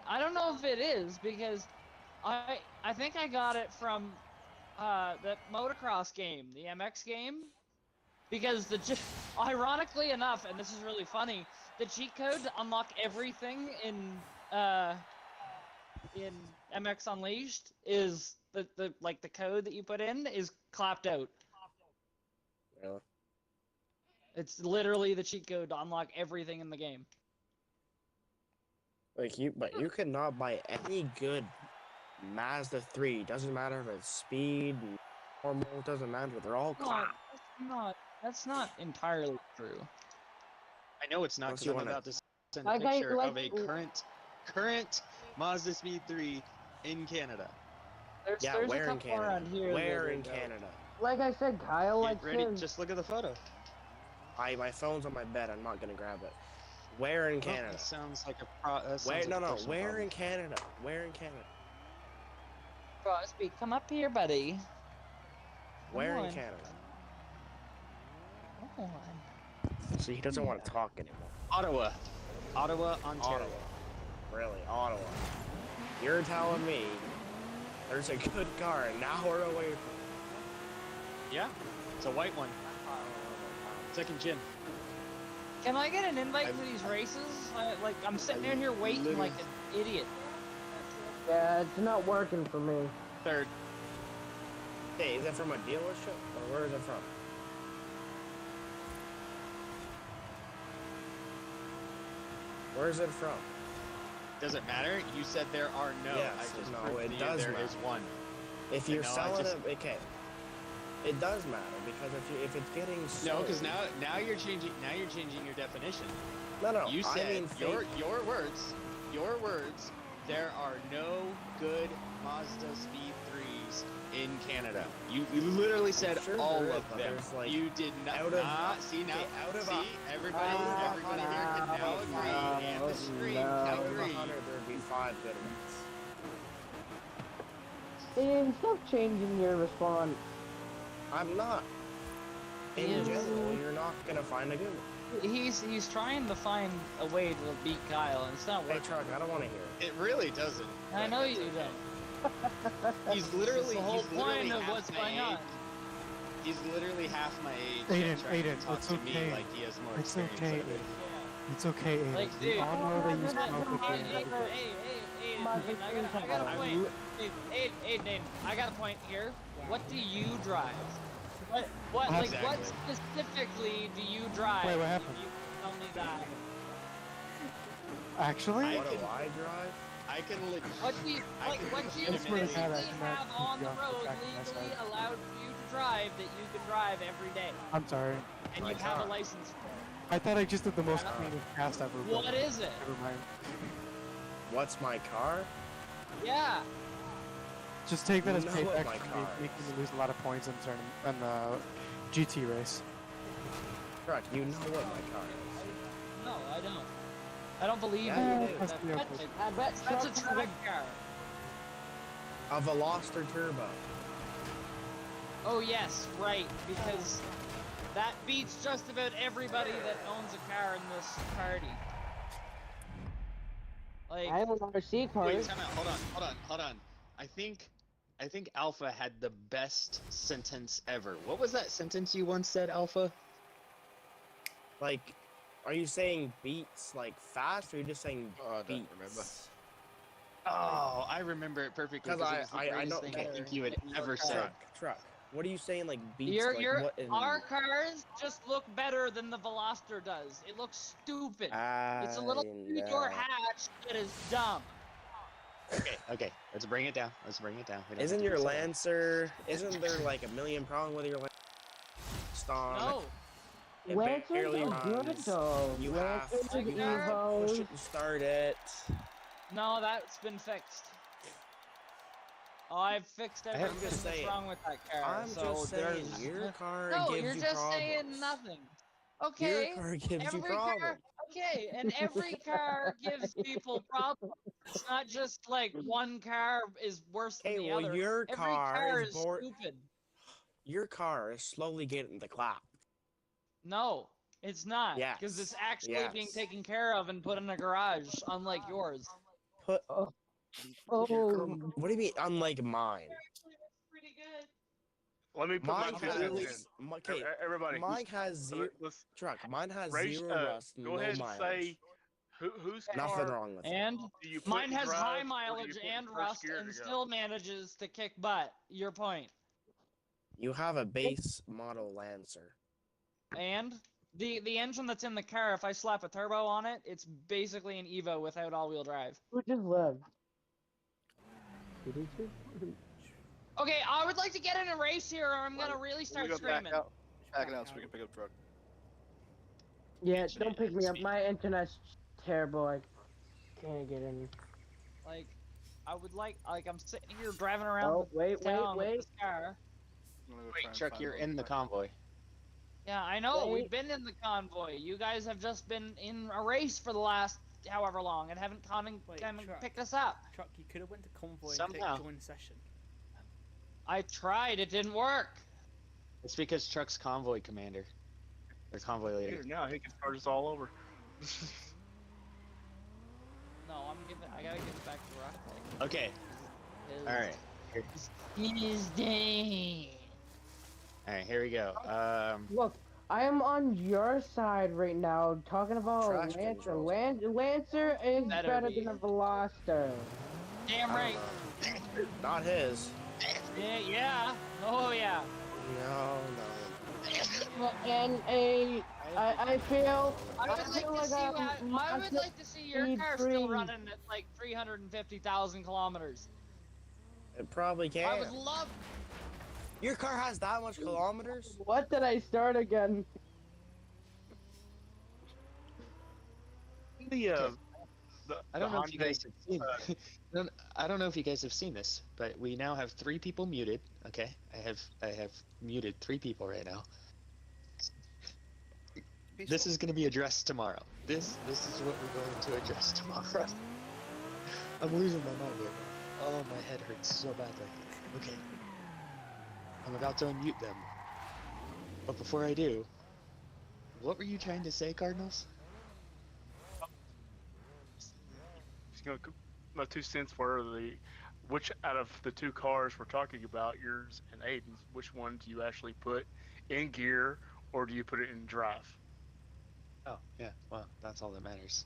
I don't know if it is because I think I got it from that motocross game, the MX game. Because ironically enough, and this is really funny, the cheat code to unlock everything in MX Unleashed is the code that you put in is clapped out. Really? It's literally the cheat code to unlock everything in the game. But you could not buy any good Mazda 3. Doesn't matter if it's speed, normal, doesn't matter. They're all crap. That's not entirely true. I know it's not Unless because you I'm wanna- about to send a Like I- picture like- of a current Mazda Speed 3 in Canada. There's Yeah, a where in couple around Canada? here. Where that in are dope. Canada? Like I said, Kyle, Get like ready, said, just look at the photo. My phone's on my bed. I'm not gonna grab it. Where in Oh, Canada? that sounds like a that sounds Where? like No, a no. personal Where problem. in Canada? Where in Canada? Crosby, come up here, buddy. Where in on. Canada? Come on. See, he doesn't want to talk anymore. Ottawa, Ontario. Ottawa. Really, Ottawa. You're telling me there's a good car an hour away from Yeah, it's a white one. Second gen. Can I get an invite to these races? I'm sitting in here waiting like an idiot. yeah, it's not working for me. Third. Hey, is it from a dealership or where is it from? Where is it from? Does it matter? You said there are no. Yes, I just no, proved it to you does there matter. is one. If you're No, I selling just- it, okay. It does matter because if it's getting No, sold, because now you're changing your definition. no, You I said mean your words. There are no good Mazda Speed 3s in Canada. You literally said sure all there is, of but them. there's, like, You did not. out of- see now. okay, out of see a- everybody here can now agree, and the screen can out of agree. 100, there'd be 5 good ones. Ian, stop changing your response. I'm not. In Ian. general, you're not gonna find a good one. He's trying to find a way to beat Kyle, and it's not Hey, working. truck, I don't want to hear it. It really doesn't. I but know that's you okay. don't. He's literally the whole he's literally point of half what's my going on. age. He's literally half my age. Aiden, and trying to Aiden, talk it's to me okay. like he has more It's experience. okay, out of it. It's okay, Aiden. Like, We dude. all know that you smoke Hey, again. I got a point. Aiden, I got a point here. What do you drive? What Exactly. specifically do you drive? Wait, what happened? You tell me that. Actually? What do I drive? I can legit. What do you I can physically legitimately- have on the road back on my legally side. allowed for you to drive that you can drive every day, I'm sorry. and My you have a car. license for I thought I just did the most creative cast ever. it? but What is it? Never mind. What's my car? Yeah. Just take that as You know what payback my for car making me lose a lot of points in the GT race. Truck, you know what my car is. No, I don't. I don't believe Yeah, you. you do. Must be okay. That's a track car. A Veloster Turbo. Oh yes, right, because that beats just about everybody that owns a car in this party. Like, I have an RC car. Wait, time out. Hold on. I think Alpha had the best sentence ever. What was that sentence you once said, Alpha? Like, are you saying beats like fast, or are you just saying Oh, I don't beats? remember. Oh, I remember it perfectly. Because it was the I greatest know- thing I okay. think you had ever said. Truck. What are you saying, like beats? your what in... our cars just look better than the Veloster does. It looks stupid. It's a little I two-door know. hatch that is dumb. Okay. Let's bring it down. We don't have Isn't to your do so. Lancer? Isn't there like a million problems with your Lancer? No. It Lancers barely are good runs. though. You have Lancers to and push Evos. it and start it. No, that's been fixed. Oh, I've fixed I'm everything just that's saying. wrong with that car. I'm so just saying, there's your car no, gives you're you just problems. saying nothing. Okay. Your car gives you Every problems. car, okay, and every car gives people problems. It's not just like one car is worse than Hey, the well, other. your Every car car is is bored. stupid. Your car is slowly getting the clap. No, it's not. Because Yes, it's actually being yes. taken care of and put in a garage, unlike yours. Put. Oh, What do you mean? Unlike mine. Actually, that's pretty good. Let me put my Mine 2 cents has, in. okay, Everybody, mine has zero, let's truck, mine has raise. zero rust, Go no ahead and mileage. say whose Nothing car wrong with it. And do you put mine in has high drive, or do mileage you put in and first rust gear and to go? still manages to kick butt. Your point. You have a base model Lancer. And the engine that's in the car, if I slap a turbo on it, it's basically an Evo without all-wheel drive. Who just left? Okay, I would like to get in a race here, or I'm gonna really We start gotta back screaming. out. Back it out so we can pick up the truck. Yeah, don't pick me up. My internet's terrible. I can't get in. Like, I would like I'm sitting here driving around Oh, wait. with this car. I'm gonna go try Wait, and Chuck, find you're another in the truck. convoy. Yeah, I know. Wait. We've been in the convoy. You guys have just been in a race for the last however long and haven't come and Truck. picked us up. Truck, you could have went to convoy Somehow. and join session. I tried. It didn't work. It's because Chuck's convoy commander. Or convoy leader. Here, now he can start us all over. No, I gotta give it back to Rock. Okay, alright. His day. Alright, here we go. Look, I am on your side right now, talking about Trash Lancer. controls. Lancer is Better better be. than a Veloster. Damn right. Not his. Yeah. Oh yeah. No. And I feel I would like feel to see. I would Mazda like to see your Speed car 3. still running at like 350,000 kilometers. It probably can. I would love. Your car has that much kilometers? What did I start again? I don't know if you guys have seen. I don't know if you guys have seen this, but we now have 3 people muted. Okay, I have muted 3 people right now. This is going to be addressed tomorrow. This is what we're going to address tomorrow. I'm losing my mind here. Oh, my head hurts so badly. Okay, I'm about to unmute them. But before I do, what were you trying to say, Cardinals? My 2 cents were which out of the 2 cars we're talking about, yours and Aiden's, which one do you actually put in gear, or do you put it in drive? Oh, yeah, well, that's all that matters.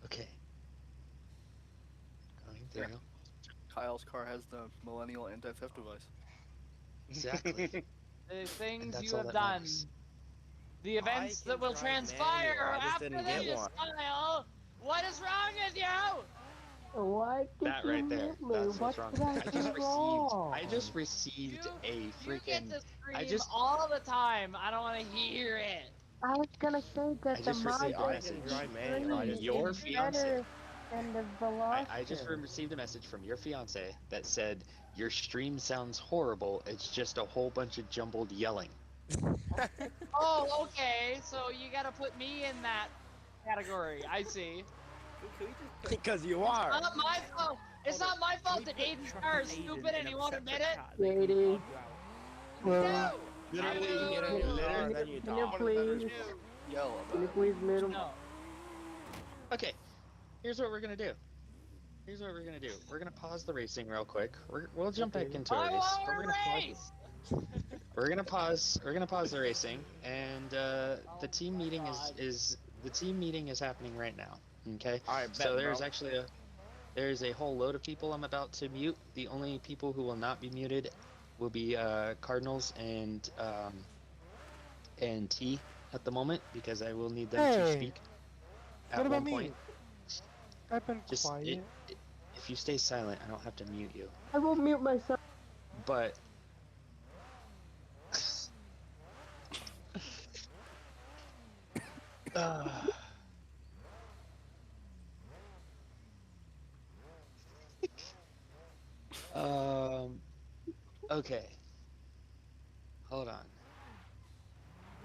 Okay. Going through. Kyle's car has the millennial anti-theft device. Exactly. The things that's you all have that done. matters. The events can that will drive transpire manual, I just after didn't this, get one. Kyle. What is wrong with you? Why did That you right there. mute me? That's What what's wrong. did I do wrong? I just received a You freaking. get to scream I just. all the time. I don't want to hear it. I was gonna say that I the just received a Mazda message. drive manual. Speed Your is fiance. better than the Veloster. I just received a message from your fiance that said your stream sounds horrible. It's just a whole bunch of jumbled yelling. Oh, okay. So you gotta put me in that category. I see. Can we just put Because you It's are. not my fault. It's not my fault Can that we put Aiden's Truck car and is Aiden stupid and in he a won't separate admit it? cat that we can Lady. argue out? No. Literally, you get in your litter, then you Can you talk. please? Yell Can you about please mute him? No. Okay, here's what we're gonna do. We're gonna pause the racing real quick. We'll jump back into a I race. want We're a gonna pause. race. We're gonna pause. We're gonna pause the racing, and the team meeting is happening right now. Okay. Alright, So bet, there's bro. actually there's a whole load of people I'm about to mute. The only people who will not be muted will be Cardinals and T at the moment, because I will need them to Hey, speak at What one about me? point. I've been Just quiet. if you stay silent, I don't have to mute you. I will mute myself. But okay. Hold on.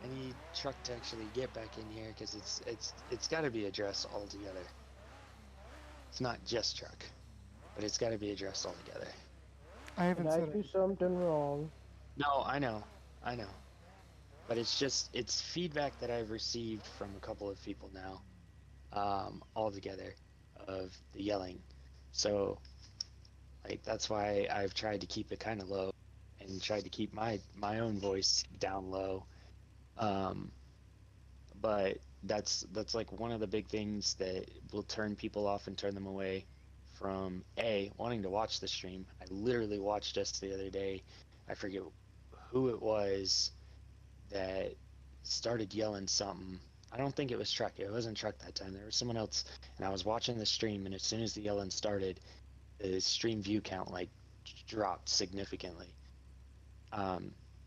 I need Truck to actually get back in here because it's got to be addressed all together. It's not just Truck, but it's got to be addressed all together. I haven't Did I said do it. something wrong? No, I know. But it's feedback that I've received from a couple of people now, all together, of the yelling. So Like that's why I've tried to keep it kind of low, and tried to keep my own voice down low. Um, but that's like one of the big things that will turn people off and turn them away from wanting to watch the stream. I literally watched us the other day. I forget who it was that started yelling something. I don't think it was Truck. It wasn't Truck that time. There was someone else, and I was watching the stream, and as soon as the yelling started, the stream view count like dropped significantly.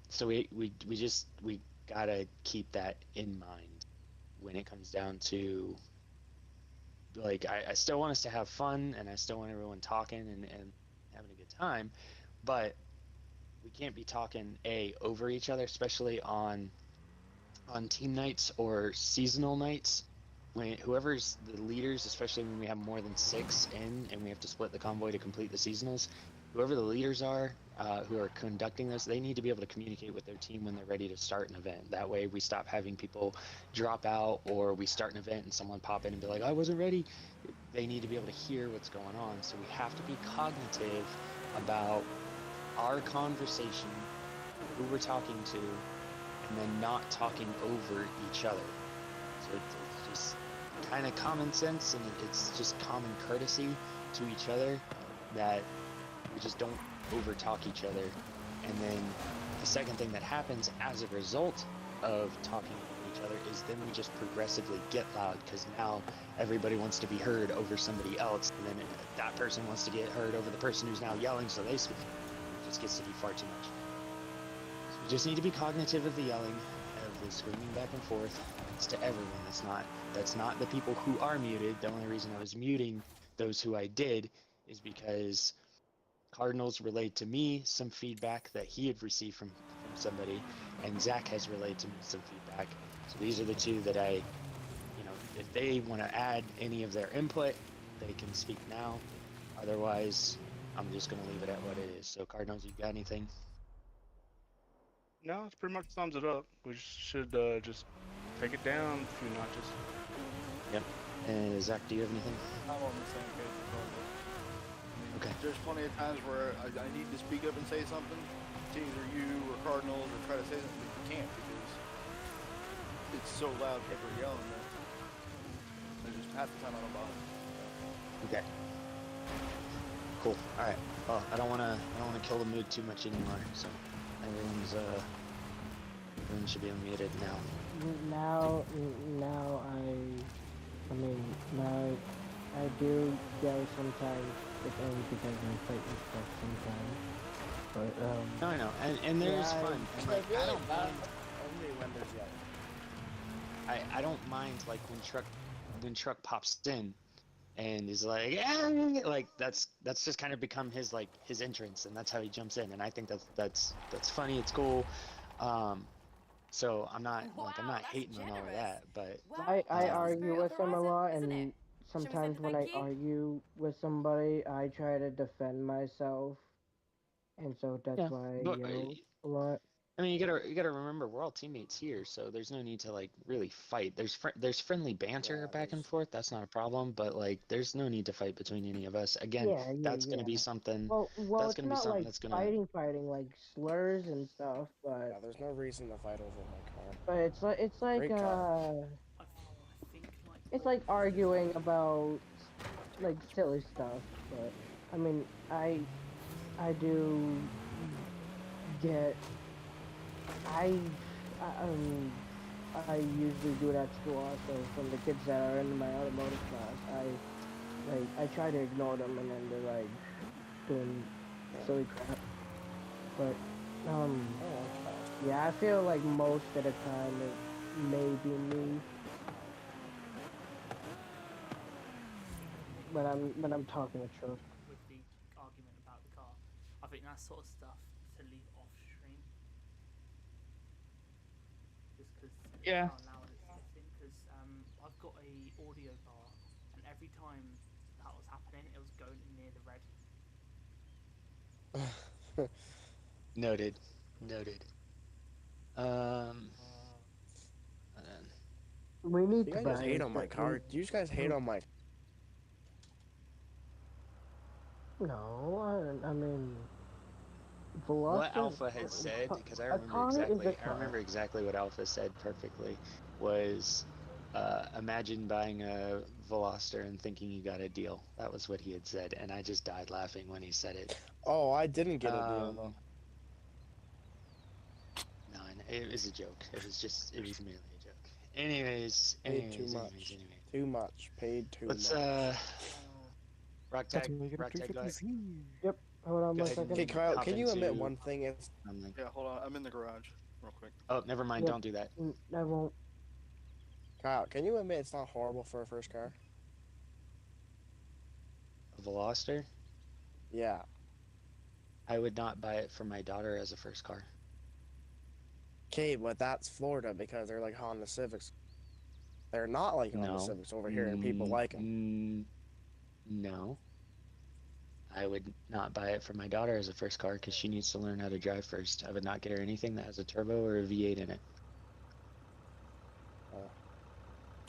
So we gotta keep that in mind when it comes down to like I still want us to have fun, and I still want everyone talking and having a good time, but we can't be talking over each other, especially on team nights or seasonal nights. When whoever's the leaders, especially when we have more than 6 in and we have to split the convoy to complete the seasonals, whoever the leaders are who are conducting this, they need to be able to communicate with their team when they're ready to start an event. That way we stop having people drop out, or we start an event and someone pop in and be like, I wasn't ready. They need to be able to hear what's going on. So we have to be cognitive about our conversation, who we're talking to, and then not talking over each other. So it's just kind of common sense, and it's just common courtesy to each other that we just don't over talk each other. And then the second thing that happens as a result of talking over each other is then we just progressively get loud, because now everybody wants to be heard over somebody else, and then that person wants to get heard over the person who's now yelling, so they speak. It just gets to be far too much. So we just need to be cognitive of the yelling, of the screaming back and forth. It's to everyone. That's not the people who are muted. The only reason I was muting those who I did is because Cardinals relayed to me some feedback that he had received from somebody, and Zach has relayed to me some feedback. So these are the two that I, if they want to add any of their input, they can speak now. Otherwise, I'm just going to leave it at what it is. So Cardinals, you got anything? No, it pretty much sums it up. We should just take it down a few notches. Yep. And Zach, do you have anything? I'm on the same page as well. Okay. There's plenty of times where I need to speak up and say something to either you or Cardinals, or try to say something, but you can't because it's so loud, people are yelling that there's just half the time I don't bother. Okay. Cool. All right. Well, I don't want to kill the mood too much anymore. So everyone should be unmuted now. Now I do yell sometimes, but only because I'm fighting stuff sometimes. But No, I know, and there's fun. And like, I don't mind. Only when there's yelling. I don't mind like when truck pops in and is like, like that's just kind of become his entrance, and that's how he jumps in, and I think that's funny. It's cool. So I'm not hating on all of that, but I argue with him a lot, and sometimes when I argue with somebody, I try to defend myself, and so that's why I yell a lot. I mean, you gotta remember, we're all teammates here, so there's no need to like really fight. There's friendly banter back and forth. That's not a problem, but like there's no need to fight between any of us. Again, that's gonna be something. Well, that's it's gonna be not something like that's gonna. fighting like slurs and stuff, but Yeah, there's no reason to fight over my car. but it's like Great car. it's like arguing about like silly stuff. But I mean, I do get I usually do it at school also. From the kids that are in my automotive class, I try to ignore them, and then they're like doing silly crap. But yeah, I feel like most of the time it may be me when I'm talking to Truck. With the argument about the car, I think that sort of stuff to leave off stream. Just because Yeah. can't allow it to get in. Because I've got a audio bar, and every time that was happening, it was going near the red. Noted. We need You to guys buy just hate on my car. Do you guys hate on my? No, I mean, What Veloster. Alpha had said, because A car is a I remember car. exactly what Alpha said perfectly, was imagine buying a Veloster and thinking you got a deal. That was what he had said, and I just died laughing when he said it. Oh, I didn't get a deal though. No, it was a joke. It was merely a joke. Anyways, Paid too much. Too much. Paid too let's much. rock That's tag, when we get a rock tag, go ahead. 350Z. Yep. Hold on Go one ahead and second. Okay, Kyle, hop can you admit into- one thing? Is Yeah, hold on. I'm in the garage, real quick. Oh, never mind. Yep. Don't do that. I won't. Kyle, can you admit it's not horrible for a first car? A Veloster. Yeah. I would not buy it for my daughter as a first car. Okay, but that's Florida because they're like Honda Civics. They're not like Honda No. Civics over here, and people like them. No. I would not buy it for my daughter as a first car because she needs to learn how to drive first. I would not get her anything that has a turbo or a V8 in it.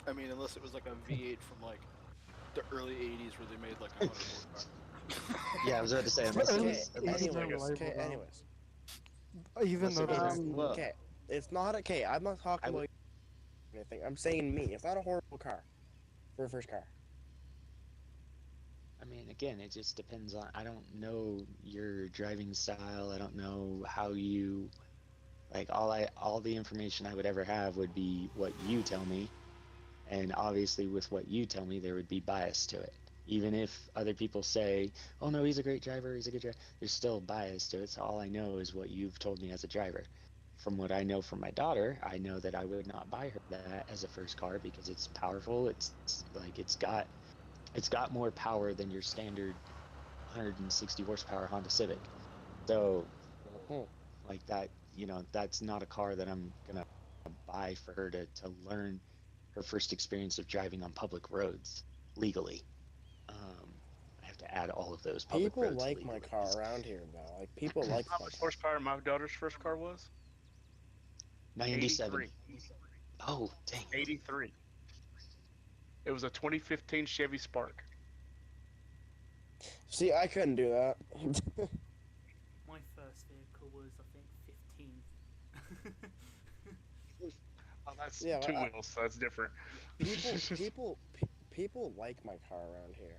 I mean, unless it was like a V8 from like the early '80s where they made like a 100 horsepower. Yeah, I was about to say. Unless it Okay, was, unless it was anyways, reliable okay, now. anyways. Even though unless it there's was- well, Okay, it's not okay. I'm not talking I would- about anything. I'm saying me. It's not a horrible car for a first car. I mean, again, it just depends on. I don't know your driving style. I don't know how you. Like all the information I would ever have would be what you tell me, and obviously with what you tell me, there would be bias to it. Even if other people say, "Oh no, he's a great driver. He's a good driver," there's still bias to it. So all I know is what you've told me as a driver. From what I know from my daughter, I know that I would not buy her that as a first car because it's powerful. It's like it's got more power than your standard 160 horsepower Honda Civic. So, like that, that's not a car that I'm gonna buy for her to learn her first experience of driving on public roads legally. I have to add all of those public People roads like legally. my car around here, though. Like people like How my much car. horsepower my daughter's first car was? 97. 83. Oh, dang. 83. It was a 2015 Chevy Spark. See, I couldn't do that. My first vehicle was, I think, 15. Oh, that's Yeah, two but wheels, so that's different. People like my car around here.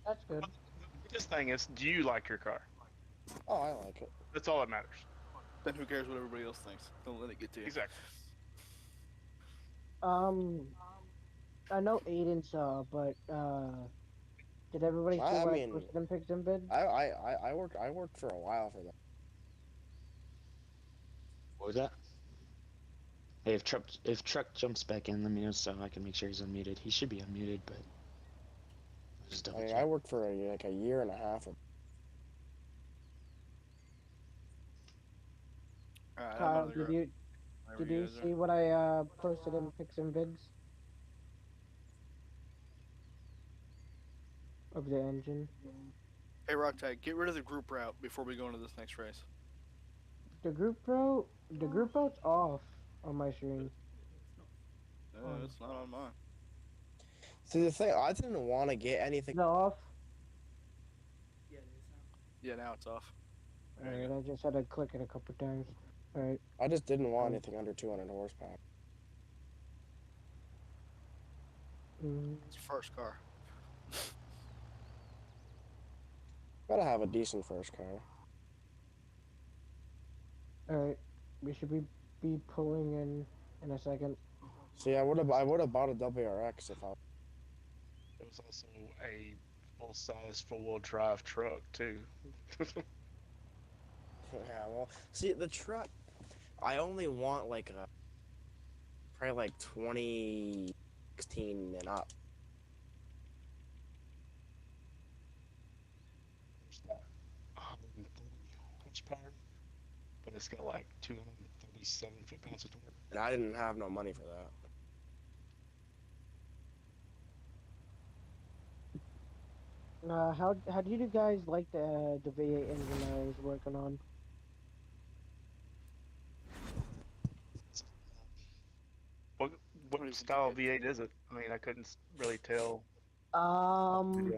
That's good. This thing is, do you like your car? Oh, I like it. That's all that matters. Then who cares what everybody else thinks? Don't let it get to you. Exactly. I know Aiden saw, but did everybody see I what mean, I posted in pics and bids? I worked for a while for them. What was that? Hey, if Truck jumps back in, let me know so I can make sure he's unmuted. He should be unmuted, but I'll just double I mean, check. I worked for like a year and a half. Alright, I'm out Kyle, of the did garage. you Wherever did you guys are. see what I posted in pics and bids of the engine? Hey, Rock Tag, get rid of the group route before we go into this next race. The group route's off on my screen. No, it's not on mine. See, the thing, I didn't want to get anything. Is it off? Yeah, it is now. Yeah, now it's off. Alright, I just had to click it a couple times. Alright. I just didn't want anything under 200 horsepower. It's first car. Gotta have a decent first car. Alright. We should be pulling in a second. See, I would have bought a WRX if I. It was also a full-size, four-wheel drive truck, too. Yeah, well, see, the truck, I only want like a, probably like 2016 and up. There's that 130 horsepower, but it's got like 237 foot-pounds of torque. And I didn't have no money for that. How do you guys like the V8 engine I was working on? What style V8 is it? I mean, I couldn't really tell. Um,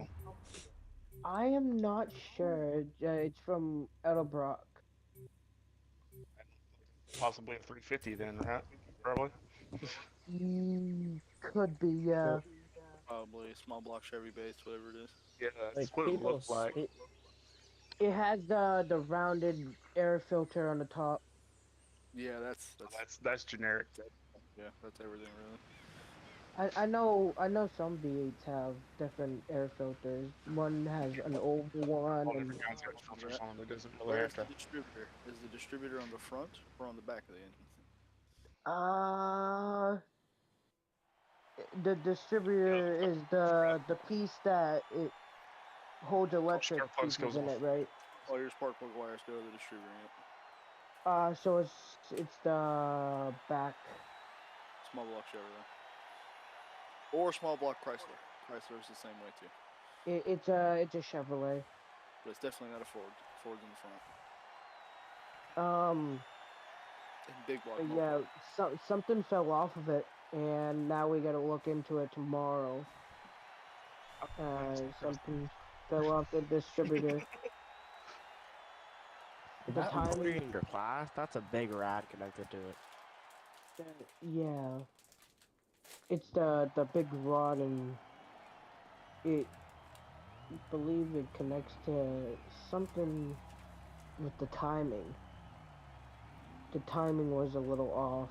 I am not sure. It's from Edelbrock. Possibly a 350 then, right? Probably. Could be, yeah. Probably small block Chevy base, whatever it is. Yeah, Like that's what it looked like. It has the rounded air filter on the top. Yeah, That's generic. yeah, that's everything really. I know some V8s have different air filters. One has an oval one All and different kinds of filters on. It doesn't really Where's have the to. distributor? Is the distributor on the front or on the back of the engine? the distributor is the piece that it holds electric Spark plugs pieces goes in off. it, right? Oh, your spark plug wires go to the distributor. So it's the back. Small block Chevy though. Or small block Chrysler. Chrysler's the same way too. It's a Chevrolet. But it's definitely not a Ford. Ford's in the front. And big block. Yeah, something fell off of it, and now we gotta look into it tomorrow. Something fell off the distributor. Is The that timing- motor in your class? That's a big rad connected to it. Yeah. It's the big rod, and it believe it connects to something with the timing. The timing was a little off.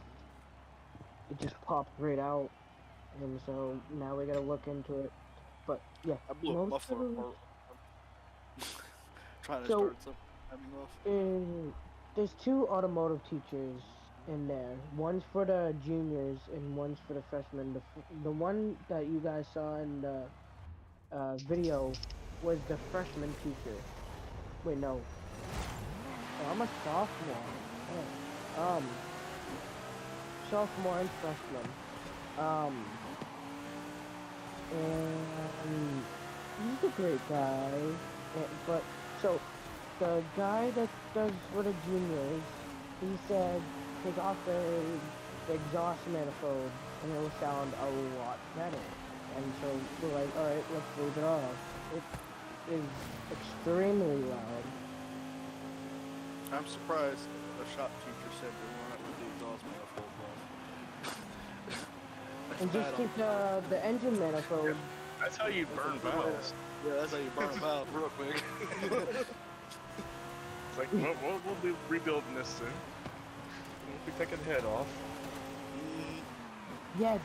It just popped right out, and so now we gotta look into it. But yeah, I blew a most muffler of them- apart. Trying to So- start something. Having off. There's two automotive teachers in there. One's for the juniors and one's for the freshmen. The one that you guys saw in the video was the freshman teacher. Wait, no. Oh, I'm a sophomore. Oh. Sophomore and freshman. And he's a great guy. But so the guy that does for the juniors, he said take off the exhaust manifold and it will sound a lot better. And so we're like, alright, let's leave it off. It is extremely loud. I'm surprised a shop teacher said to run up with the exhaust manifold off. And just keep the engine manifold. That's how you burn valves. Yeah, that's how you burn a valve real quick. It's like, we'll be rebuilding this soon. We'll be taking the head off. Yeah,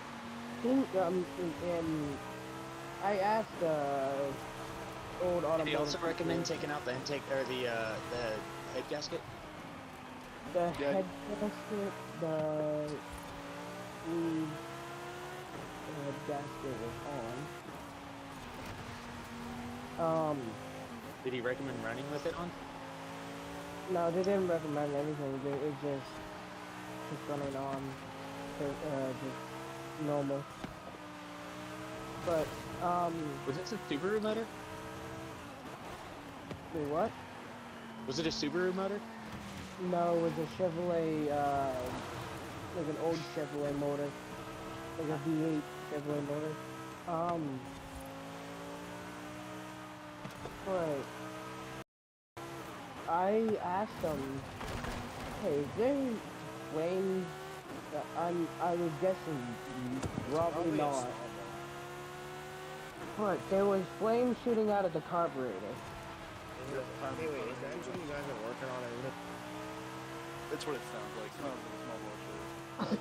and I asked old automotive. Did he also recommend taking out the intake or the head gasket? The head gasket, the sleeve head gasket was on. Did he recommend running with it on? No, they didn't recommend anything. It just running on, just normal. But was this a Subaru motor? wait, what? Was it a Subaru motor? No, it was a Chevrolet, like an old Chevrolet motor, like a V8 Chevrolet motor. But I asked them, hey, is there flames? I was guessing probably not. But there was flames shooting out of the carburetor. Wait, is the engine you guys are working on it? That's what it sounds like. It sounds like a small block Chevy.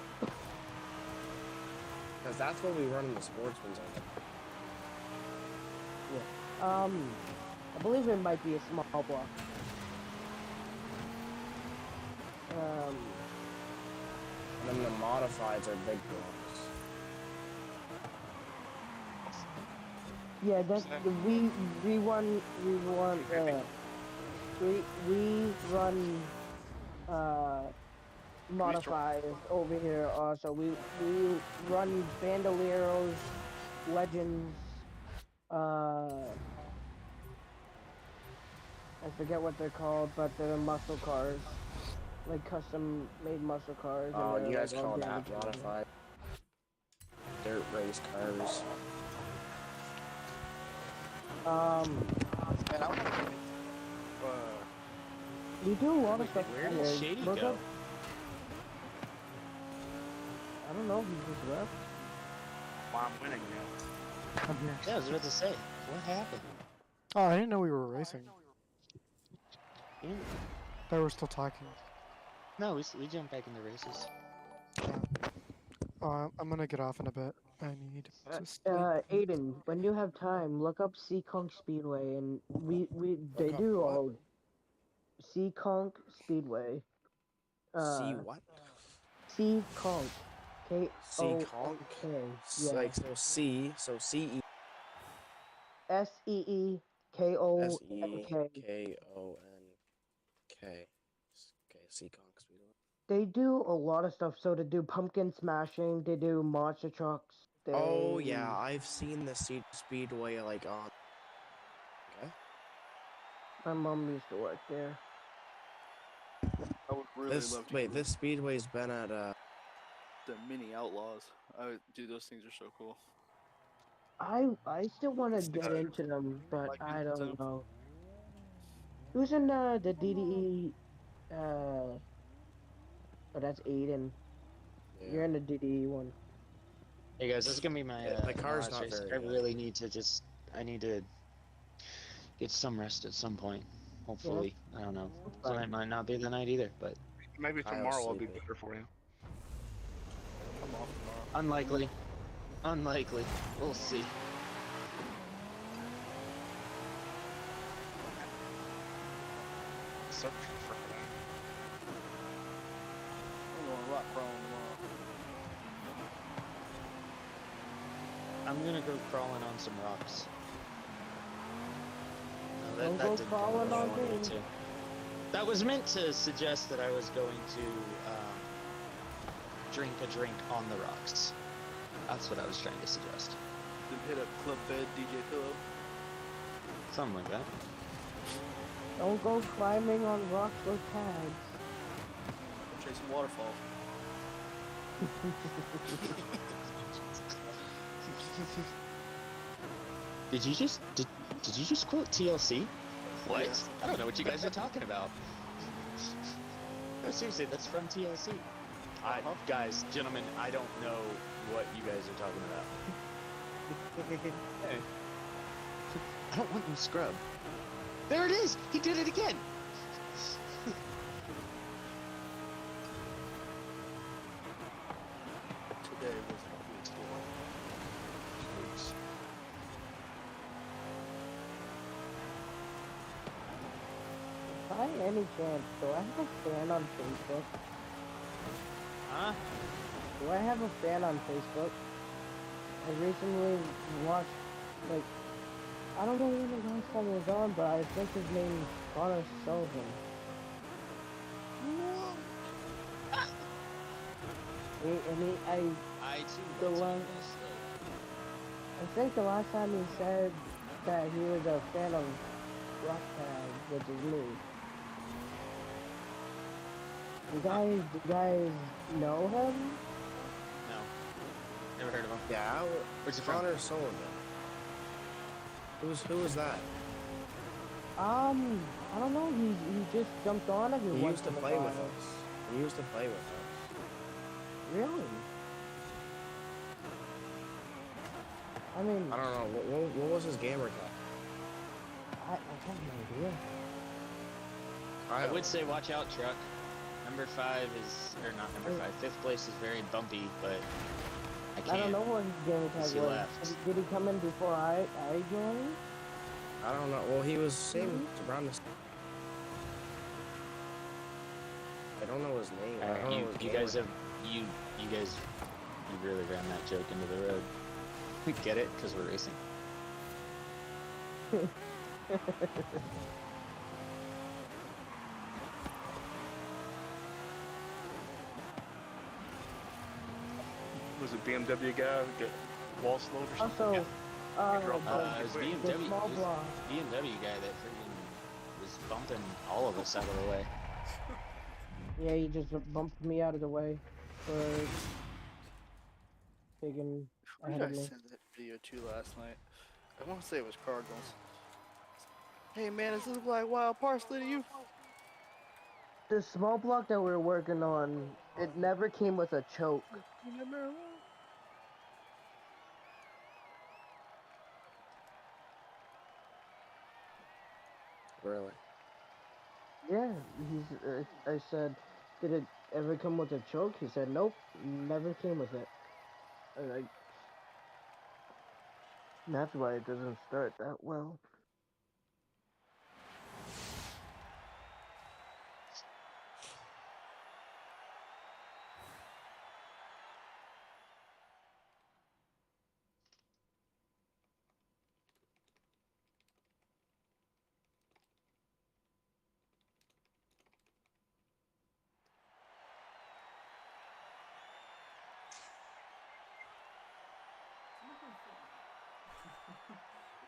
Because that's what we run in the sportsman's engine. Yeah. I believe it might be a small block. And then the modifieds are big blocks. Yeah, that's we run modified over here also. We run Bandoleros, Legends, I forget what they're called, but they're muscle cars. Like custom made muscle cars. Oh, and you they're, guys like, call all that damaged. modified? Dirt race cars. And I want to You do a lot of stuff. Where did here. Shady Look go? up- I don't know. He just left. Why I'm winning now. I'm here. Yeah, I was about to say, what happened? Oh, I didn't know we were racing. Yeah. Thought we were still talking. No, we jumped back into races. I'm gonna get off in a bit. I need to sleep. Aiden, when you have time, look up Seekonk Speedway, and they up do what? all Seekonk Speedway. See what? Seekonk, Seekonk? K. Yeah. Like so C, so C-E. SEEKONK. S-E-K-O-N-K. Okay, Seekonk Speedway. They do a lot of stuff. So they do pumpkin smashing. They do monster trucks. They... Oh yeah, I've seen the Speedway like on. Okay. My mom used to work there. I would really love to Wait, go this Speedway's been at the mini outlaws. Dude, those things are so cool. I still want to It's get the- into them, but like I into don't them. know. Who's in the DDE? Oh, that's Aiden. You're in the DDE one. Hey guys, this is gonna be my Yeah, the car's last not race. very I good. really need to I need to get some rest at some point. Hopefully, I don't know. Tonight might not be the night either, but Maybe Kyle's tomorrow will be sleeping. better for you. Come off tomorrow. unlikely. Unlikely. We'll see. Search for I'm going rock crawling tomorrow. I'm gonna go crawling on some rocks. No, Don't go didn't crawling what I on wanted me. to. That was meant to suggest that I was going to drink a drink on the rocks. That's what I was trying to suggest. Then hit up Club Bed DJ Pillow. Something like that. Don't go climbing on rocks with tags. Go chase some waterfall. Did you just quote TLC? What? Yeah. I don't know what you guys are talking about. No, seriously, that's from TLC. Guys, gentlemen, I don't know what you guys are talking about. Hey. I don't want no scrub. There it is! He did it again! Today was a good day. By any chance, do I have a fan on Facebook? Huh? Do I have a fan on Facebook? I recently watched, like, I don't know when the last time it was on, but I think his name is Connor Sullivan. I too. The one- I think the last time he said that he was a fan of Rock Tag, which is me. Do you guys know him? No. Never heard of him. Yeah, Where's he from? Connor Sullivan. Who was that? I don't know. He just jumped on every He once used to in a play with while. us. He used to play with us. Really? I mean, I don't know. What was his gamer tag? I have no idea. I would say watch out, truck. Number 5 is, or not number 5, 5th place is very bumpy, but I can't. I don't know what his gamer tag He was. left. Did he come in before I joined? I don't know. Well, he was same around the. I don't know his name. I don't know his You gamer guys tag. have, you really ran that joke into the road. We get it, because we're racing. Was it BMW guy get wall slowed or something? Also, He dropped off. It was the BMW, small it was block. BMW guy that freaking was bumping all of us out of the way. Yeah, he just bumped me out of the way for taking Who ahead did I of me. send that video to last night? I want to say it was Cardinals. Hey man, does this look like wild parsley to you? The small block that we were working on, it never came with a choke. Really? Yeah, I said, did it ever come with a choke? He said, nope, never came with it. And that's why it doesn't start that well.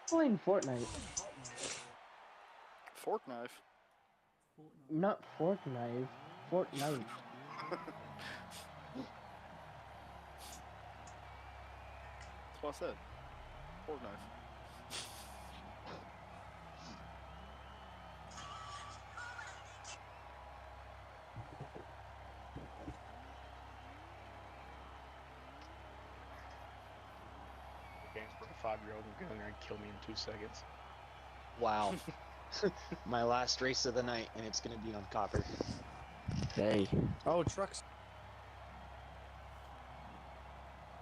Playing Fortnite. Fork knife. Not Fortnite. Fortnite. That's what I said. Fork knife. Games for a 5-year-old and go in there and kill me in 2 seconds. Wow. My last race of the night, and it's gonna be on copper. Hey. Oh, trucks.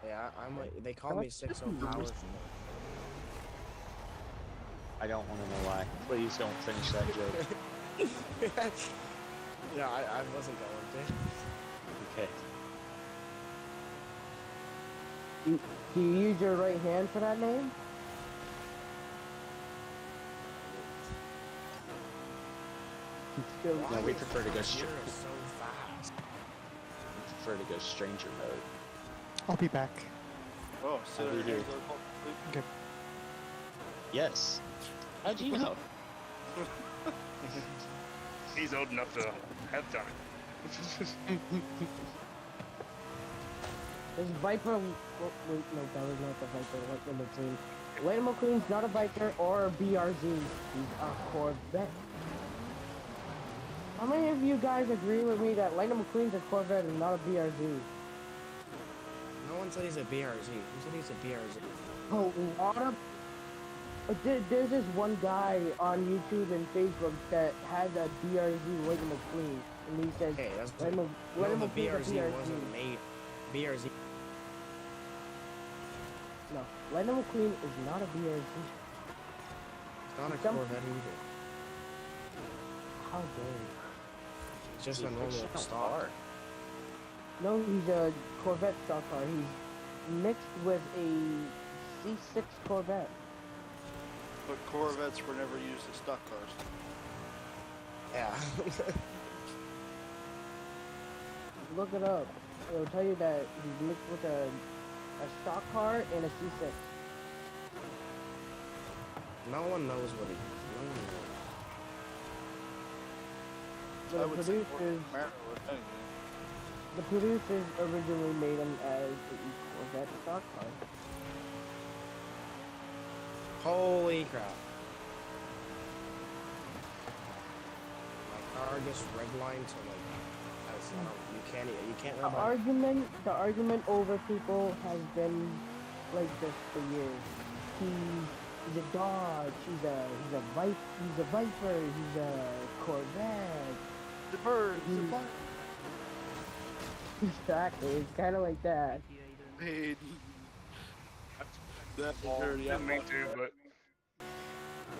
Yeah, I'm like, they call me 6-0 powers. I don't want to know why. Please don't finish that joke. Yeah, I wasn't going to. Okay. Do you use your right hand for that name? Still, No, we prefer to go You're straight. so fast. We prefer to go stranger mode. I'll be back. Oh, so I'll be there here. Okay. Yes. How'd you know? He's old enough to have done it. This Viper. Oh, wait, no, that was not the Viper. Lightning McQueen. Lightning McQueen's not a Viper or a BRZ. He's a Corvette. How many of you guys agree with me that Lightning McQueen's a Corvette and not a BRZ? No one said he's a BRZ. Who said he's a BRZ? A lot of. There's this one guy on YouTube and Facebook that has a BRZ Lightning McQueen, and he says Hey, that's Lightning no, the McQueen's a BRZ wasn't made. BRZ. No, Lightning McQueen is not a BRZ. It's not a Some- Corvette either. How dare you? It's just He's a normal fictional stock. car. No, he's a Corvette stock car. He's mixed with a C6 Corvette. But Corvettes were never used as stock cars. Yeah. Look it up. It'll tell you that he's mixed with a stock car and a C6. No one knows what he is. No one knows. The I would say producers, Camaro, if anything. the producers originally made him as a Corvette stock car. Holy crap. My car just redlined to like, you can't The redline. argument over people has been like this for years. He's a Dodge. He's a Viper. He's a Viper. He's a Corvette. The bird, the Hmm. fire. Exactly. It's kind of like that. Hey, that's Well, dirty. didn't mean to, but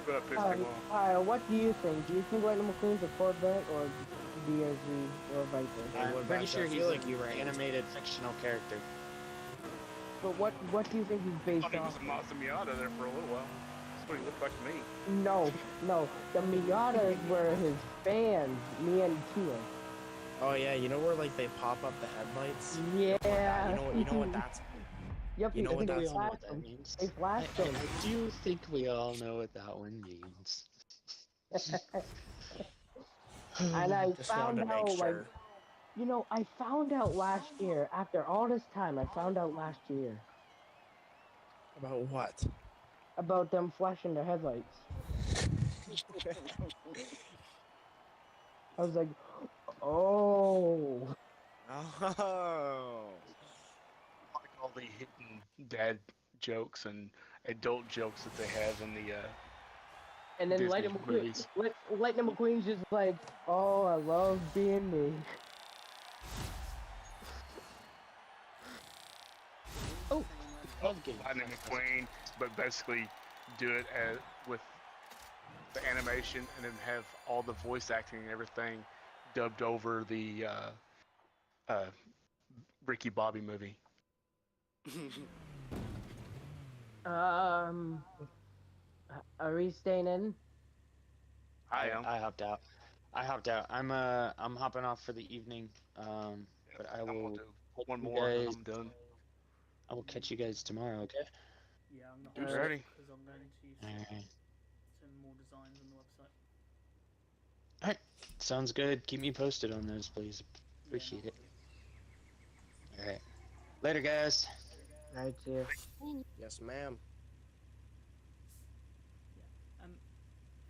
that pissed me off. What do you think? Do you think Lightning McQueen's a Corvette or BRZ or Viper? I'm went pretty back, sure I he's feel like like you ran into- animated fictional character. But what do you think he's I based thought he was off? a Mazda Miata there for a little while. That's what he looked like to me. No. The Miatas were his fans, me and Tia. Oh yeah, you know where like they pop up the headlights? Yeah. You know what that's Yep. you know what they that's all know what flashed that them. means. They flashed them. I do think we all know what that one means. And I just found wanted to out, make like, sure. I found out last year, after all this time, I found out last year About what? about them flashing their headlights. I was like, oh. Oh. Like all the hidden dad jokes and adult jokes that they have in the And then Disney Lightning McQueen, movies. Lightning McQueen's just like, oh, I love being me. Oh, love game. Lightning McQueen, but basically do it with the animation and then have all the voice acting and everything dubbed over the Ricky Bobby movie. Are we staying in? I am. I hopped out. I'm hopping off for the evening. But I I'm will gonna do catch one you more and guys. I'm done. I will catch you guys tomorrow. Okay. Yeah, I'm not Dude, sure ready? because I'm going to Alright. send more designs on the website. Alright. Sounds good. Keep me posted on those, please. Appreciate it. Alright. Later, guys. Right here. Yes, ma'am.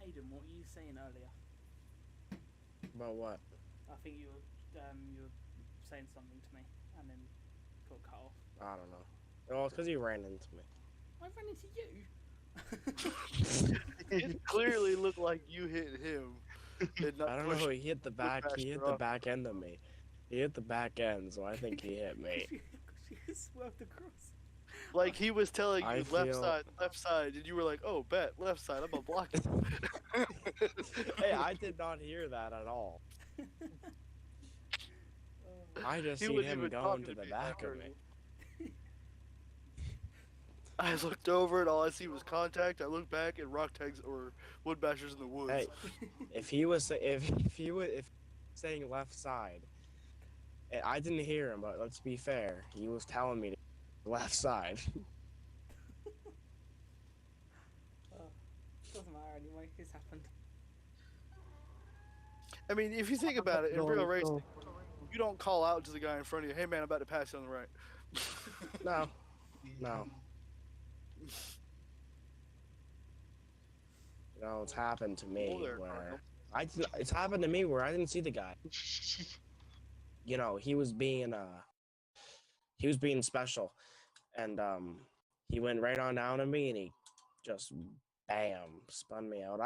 Aiden, what were you saying earlier? About what? I think you were saying something to me and then got cut off. I don't know. Well, it's because you ran into me. I ran into you. It clearly looked like you hit him. And not I don't pushed- know. He hit the back. He hit the back end of me. He hit the back end, so I think he hit me. She swerved across. Like he was telling you I left feel- side, and you were like, "Oh, bet left side. I'm gonna block it." Hey, I did not hear that at all. I just He seen wasn't him even going talking to to the me, back I of heard me. I looked over, and all I see was contact. I looked back, and rock tags or wood bashers in the woods. Hey, if he was saying left side, and I didn't hear him, but let's be fair, he was telling me to left side. Doesn't matter anyway. It's happened. I mean, if you think about it, in real racing, you don't call out to the guy in front of you, "Hey man, I'm about to pass you on the right." No, no. You know, it's happened to me there, where it's happened to me where I didn't see the guy. You know, he was being special, and he went right on down to me, and he just bam spun me out.